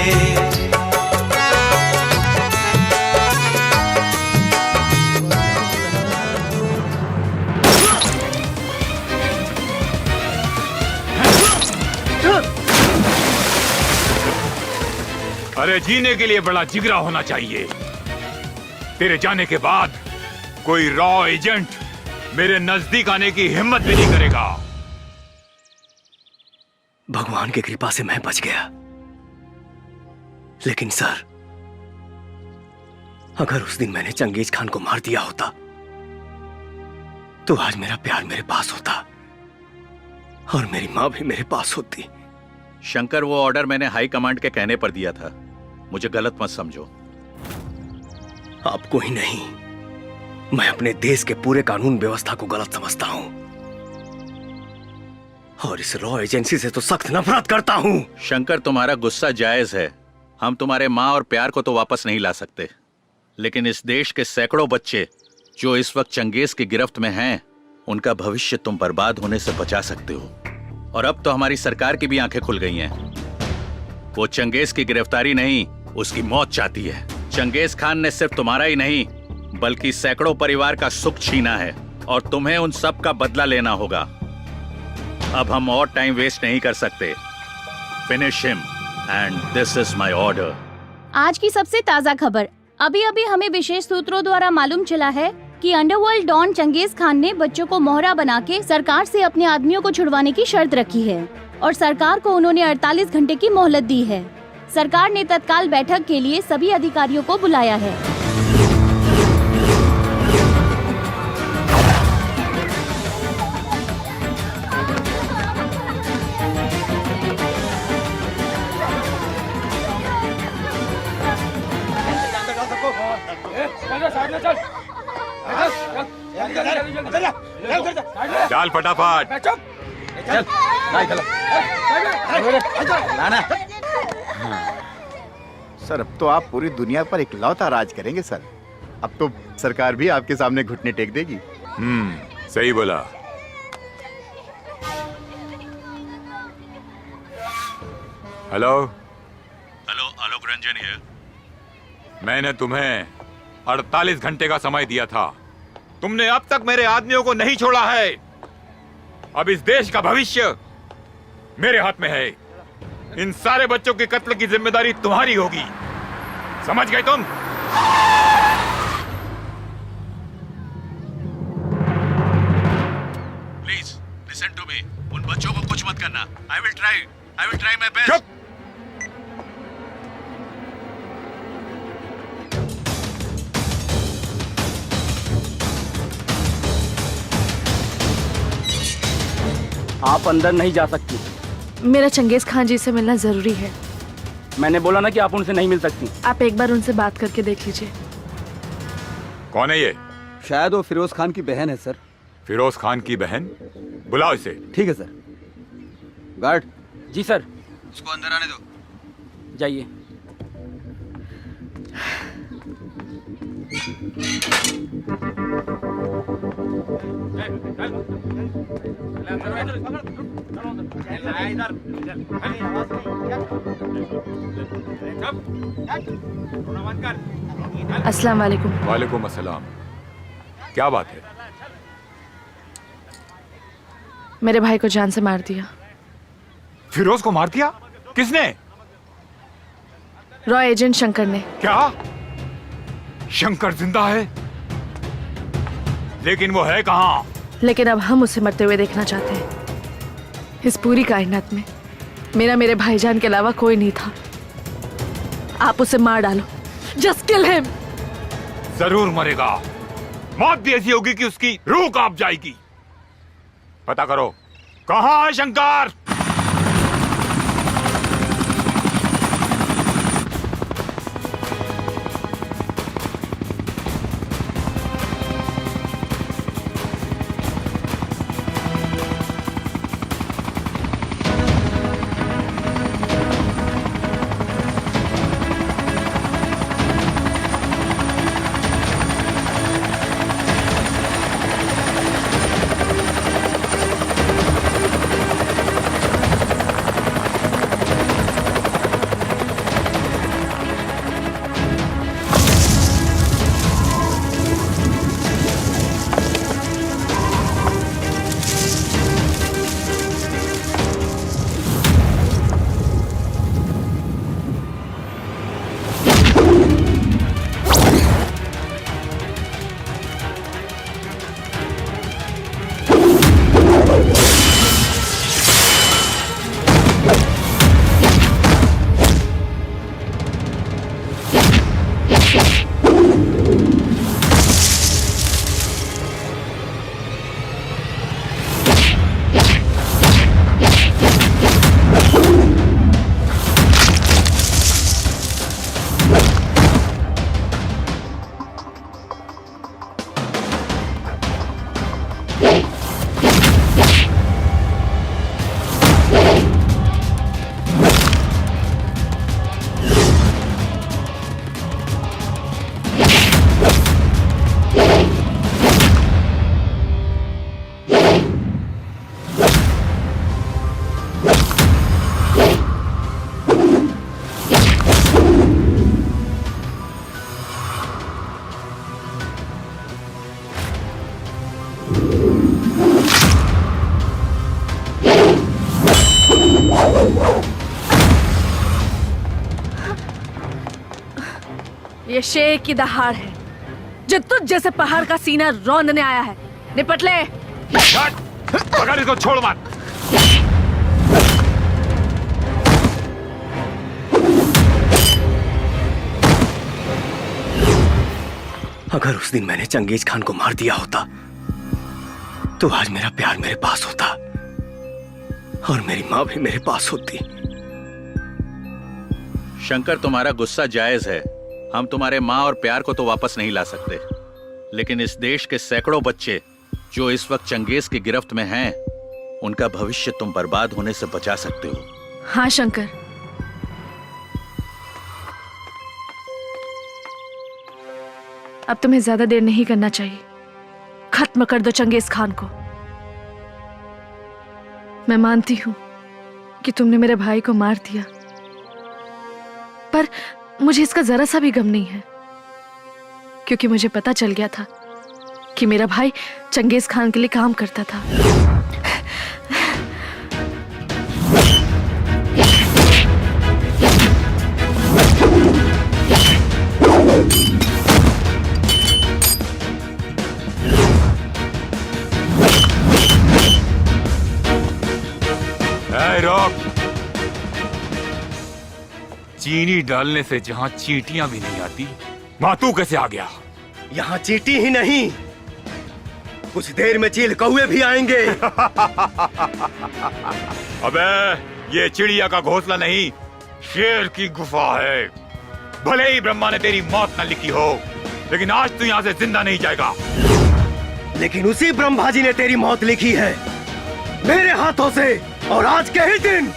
अरे जीने के लिए बड़ा जिगरा होना चाहिए। तेरे जाने के बाद कोई रॉ एजेंट मेरे नजदीक आने की हिम्मत भी नहीं करेगा। भगवान की कृपा से मैं बच गया, लेकिन सर, अगर उस दिन मैंने चंगेज खान को मार दिया होता तो आज मेरा प्यार मेरे पास होता और मेरी मां भी मेरे पास होती। शंकर, वो ऑर्डर मैंने हाई कमांड के कहने पर दिया था, मुझे गलत मत समझो। आपको ही नहीं, मैं अपने देश के पूरे कानून व्यवस्था को गलत समझता हूं और इस रॉ एजेंसी से तो सख्त नफरत करता हूं। शंकर, तुम्हारा गुस्सा जायज है। हम तुम्हारे माँ और प्यार को तो वापस नहीं ला सकते, लेकिन इस देश के सैकड़ों बच्चे जो इस वक्त चंगेज की गिरफ्त में हैं, उनका भविष्य तुम बर्बाद होने से बचा सकते हो। और अब तो हमारी सरकार की भी आंखें खुल गई हैं। वो चंगेज की गिरफ्तारी नहीं, उसकी मौत चाहती है। चंगेज खान ने सिर्फ तुम्हारा ही नहीं, बल्कि सैकड़ों परिवार का सुख छीना है और तुम्हें उन सब का बदला लेना होगा। अब हम और टाइम वेस्ट नहीं कर सकते। Finish him and this is my order. आज की सबसे ताज़ा खबर। अभी अभी हमें विशेष सूत्रों द्वारा मालूम चला है कि अंडरवर्ल्ड डॉन चंगेज खान ने बच्चों को मोहरा बना के सरकार से अपने आदमियों को छुड़वाने की शर्त रखी है और सरकार को उन्होंने 48 घंटे की मोहलत दी है। सरकार ने तत्काल बैठक के लिए सभी अधिकारियों को बुलाया है। चल फटाफट। सर, अब तो आप पूरी दुनिया पर इकलौता राज करेंगे सर। अब तो सरकार भी आपके सामने घुटने टेक देगी। सही बोला। Hello hello, Alok Ranjan here. मैंने तुम्हें 48 घंटे का समय दिया था, तुमने अब तक मेरे आदमियों को नहीं छोड़ा है। अब इस देश का भविष्य मेरे हाथ में है। इन सारे बच्चों के कत्ल की जिम्मेदारी तुम्हारी होगी, समझ गए तुम? Please listen to me. उन बच्चों को कुछ मत करना। I will try my best. आप अंदर नहीं जा सकती। मेरा चंगेज खान जी से मिलना जरूरी है। मैंने बोला ना कि आप उनसे नहीं मिल सकती। आप एक बार उनसे बात करके देख लीजिए। कौन है ये? शायद वो फिरोज खान की बहन है सर। फिरोज खान की बहन? बुलाओ इसे। ठीक है सर। गार्ड। जी सर। उसको अंदर आने दो। जाइए। अस्सलाम वालेकुम। वालेकुम अस्सलाम। क्या बात है? मेरे भाई को जान से मार दिया। फिरोज को मार दिया? किसने? रॉय एजेंट शंकर ने। क्या? शंकर जिंदा है? लेकिन वो है कहाँ? लेकिन अब हम उसे मरते हुए देखना चाहते हैं। इस पूरी कायनात में मेरे भाईजान के अलावा कोई नहीं था। आप उसे मार डालो। Just kill him. जरूर मरेगा। मौत भी ऐसी होगी कि उसकी रूह कांप जाएगी। पता करो कहाँ है शंकर? ये शेर की दहाड़ है जो तुझ जैसे पहाड़ का सीना रौंदने आया है। निपट ले। पकड़ इसको, छोड़ मत। अगर उस दिन मैंने चंगेज खान को मार दिया होता तो आज मेरा प्यार मेरे पास होता और मेरी माँ भी मेरे पास होती। शंकर, तुम्हारा गुस्सा जायज है। हम तुम्हारे माँ और प्यार को तो वापस नहीं ला सकते, लेकिन इस देश के सैकड़ों बच्चे जो इस वक्त चंगेज की गिरफ्त में हैं, उनका भविष्य तुम बर्बाद होने से बचा सकते हो। हाँ शंकर, अब तुम्हें ज्यादा देर नहीं करना चाहिए। खत्म कर दो चंगेज खान को। मैं मानती हूं कि तुमने मेरे भाई को मार दिया, पर मुझे इसका जरा सा भी गम नहीं है, क्योंकि मुझे पता चल गया था कि मेरा भाई चंगेज खान के लिए काम करता था। रोक। चीनी डालने से जहां चींटियां भी नहीं आती, वहां तू कैसे आ गया? यहाँ चींटी ही नहीं, कुछ देर में चील कौए भी आएंगे। अबे ये चिड़िया का घोंसला नहीं, शेर की गुफा है। भले ही ब्रह्मा ने तेरी मौत न लिखी हो, लेकिन आज तू यहाँ से जिंदा नहीं जाएगा। लेकिन उसी ब्रह्मा जी ने तेरी मौत लिखी है मेरे हाथों से, और आज के ही दिन।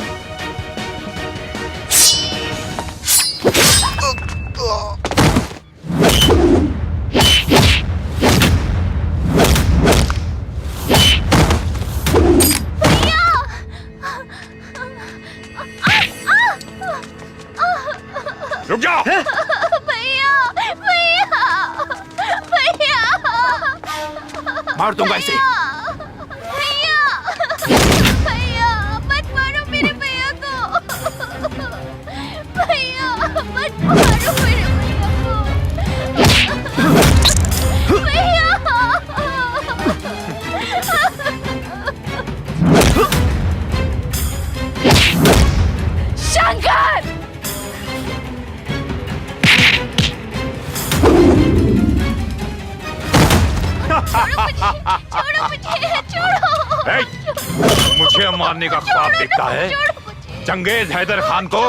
रुक जाओ। भैया भैया भैया मार दूंगा इसे। भैया भैया मत मारो मेरे भैया को। भैया मत मारो मेरे भैया को। भैया शंकर छोड़ो मुझे, छोड़ो। ए, मुझे मारने का ख्वाब देखता है? चंगेज हैदर खान को?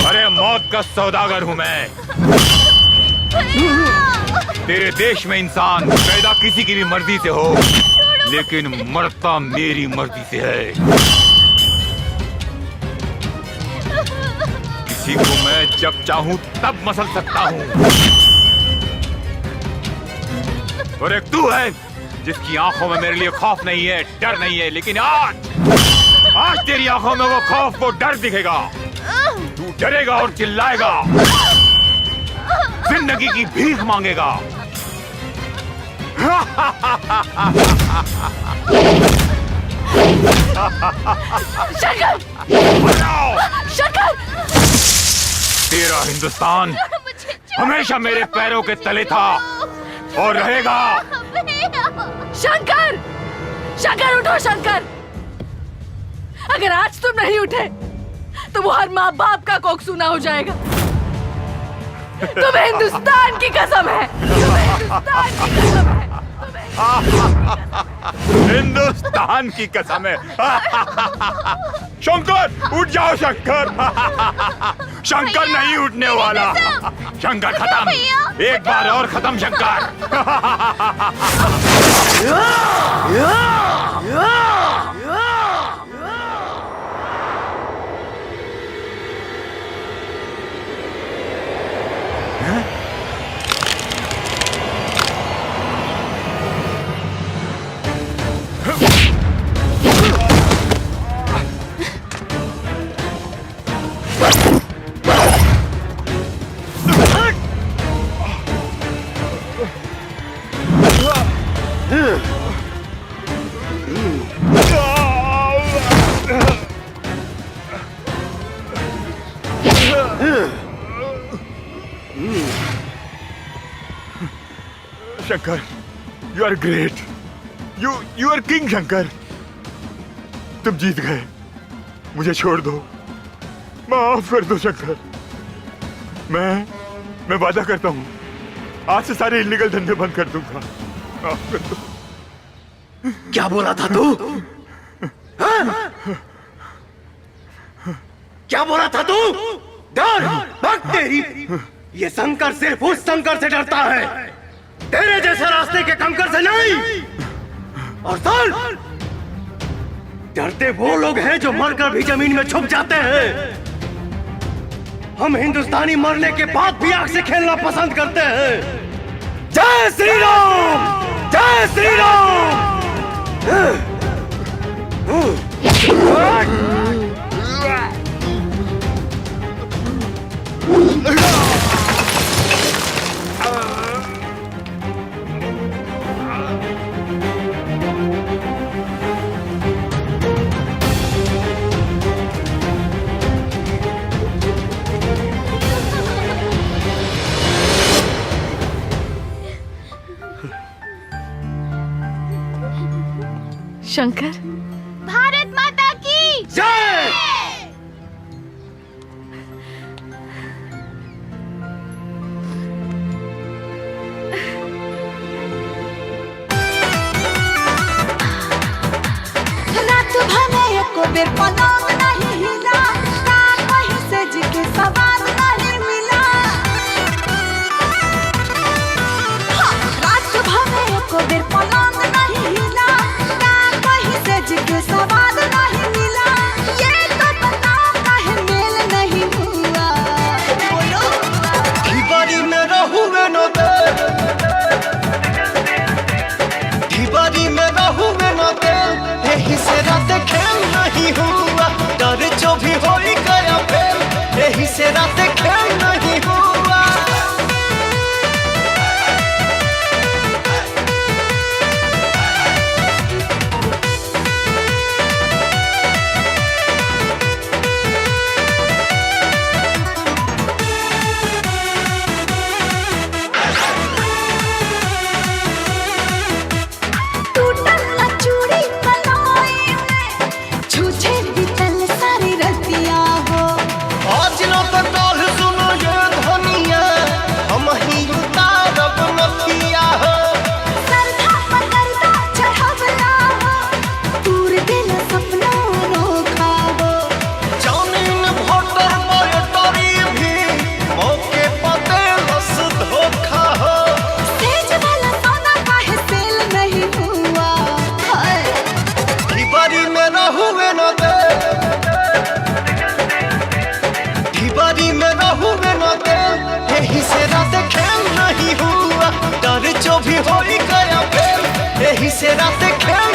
अरे मौत का सौदागर हूँ मैं। तेरे देश में इंसान पैदा किसी की भी मर्जी से हो, लेकिन मरता मेरी मर्जी से है। किसी को मैं जब चाहूं तब मसल सकता हूँ। और एक तू है जिसकी आंखों में मेरे लिए खौफ नहीं है, डर नहीं है, लेकिन आज तेरी आंखों में वो खौफ, वो डर दिखेगा। तू डरेगा और चिल्लाएगा, जिंदगी की भीख मांगेगा। शंकर! शंकर! तेरा हिंदुस्तान हमेशा मेरे पैरों के तले था और रहेगा। शंकर! शंकर उठो शंकर! अगर आज तुम नहीं उठे तो वो हर माँ बाप का कोख सूना हो जाएगा। तुम्हें हिंदुस्तान की कसम है, तुम्हें हिंदुस्तान की कसम है। हिंदुस्तान की कसम है। शंकर उठ जाओ शंकर। शंकर नहीं उठने वाला। शंकर खत्म, एक बार और खत्म Shankar. Shankar, you are great. You are king Shankar. तुम जीत गए, मुझे छोड़ दो, माफ कर दो शंकर। मैं वादा करता हूँ आज से सारे इलीगल धंधे बंद कर दूंगा। माफ कर दो। क्या बोला था तू? क्या बोला था तू? डर भक्त तेरी। ये शंकर सिर्फ उस शंकर से डरता है, तेरे जैसे रास्ते के कंकर से नहीं। और सुन, डरते वो लोग हैं जो मरकर भी जमीन में छुप जाते हैं। हम हिंदुस्तानी मरने के बाद भी आग से खेलना पसंद करते हैं। जय श्री राम, जय श्री राम। शंकर, भारत माता की जय। बेर पलंग नहीं हिला, का कहीं सेज के सवाद नहीं मिला। हाँ, रात भर में एको बेर पलंग नहीं हिला, का कहीं सेज के सवाद नहीं मिला। ये तो बताओ काहे मेल नहीं हुआ, बोलो। ढिबारी में रहुए न दे, ढिबारी में रहुए न दे, यही से रात खेल नहीं हुआ, डर जो भी हो ही गया फेल, यही से रात खेल नहीं हुआ। टूटल ना चूड़ी कलाई में, छूछे बीतल सारी रतिया हो। आज न तो कल सुनो ये धनिया, हम ही उतारब नथिया हो। सरधा पकड़ता चढ़वला हो, दूर दिन सपना अनोखा हो। जानिन भोटर बैटरी भी मौके पर देलस धोखा हो। सेज वाला सौदा काहे सेल नहीं हुआ, हाय। ढिबारी में रहुए न दे, ढिबारी में रहुए न दे, यही से रात खेल नहीं हुआ, डर जो भी हो ही गया फेल, यही से रात खेल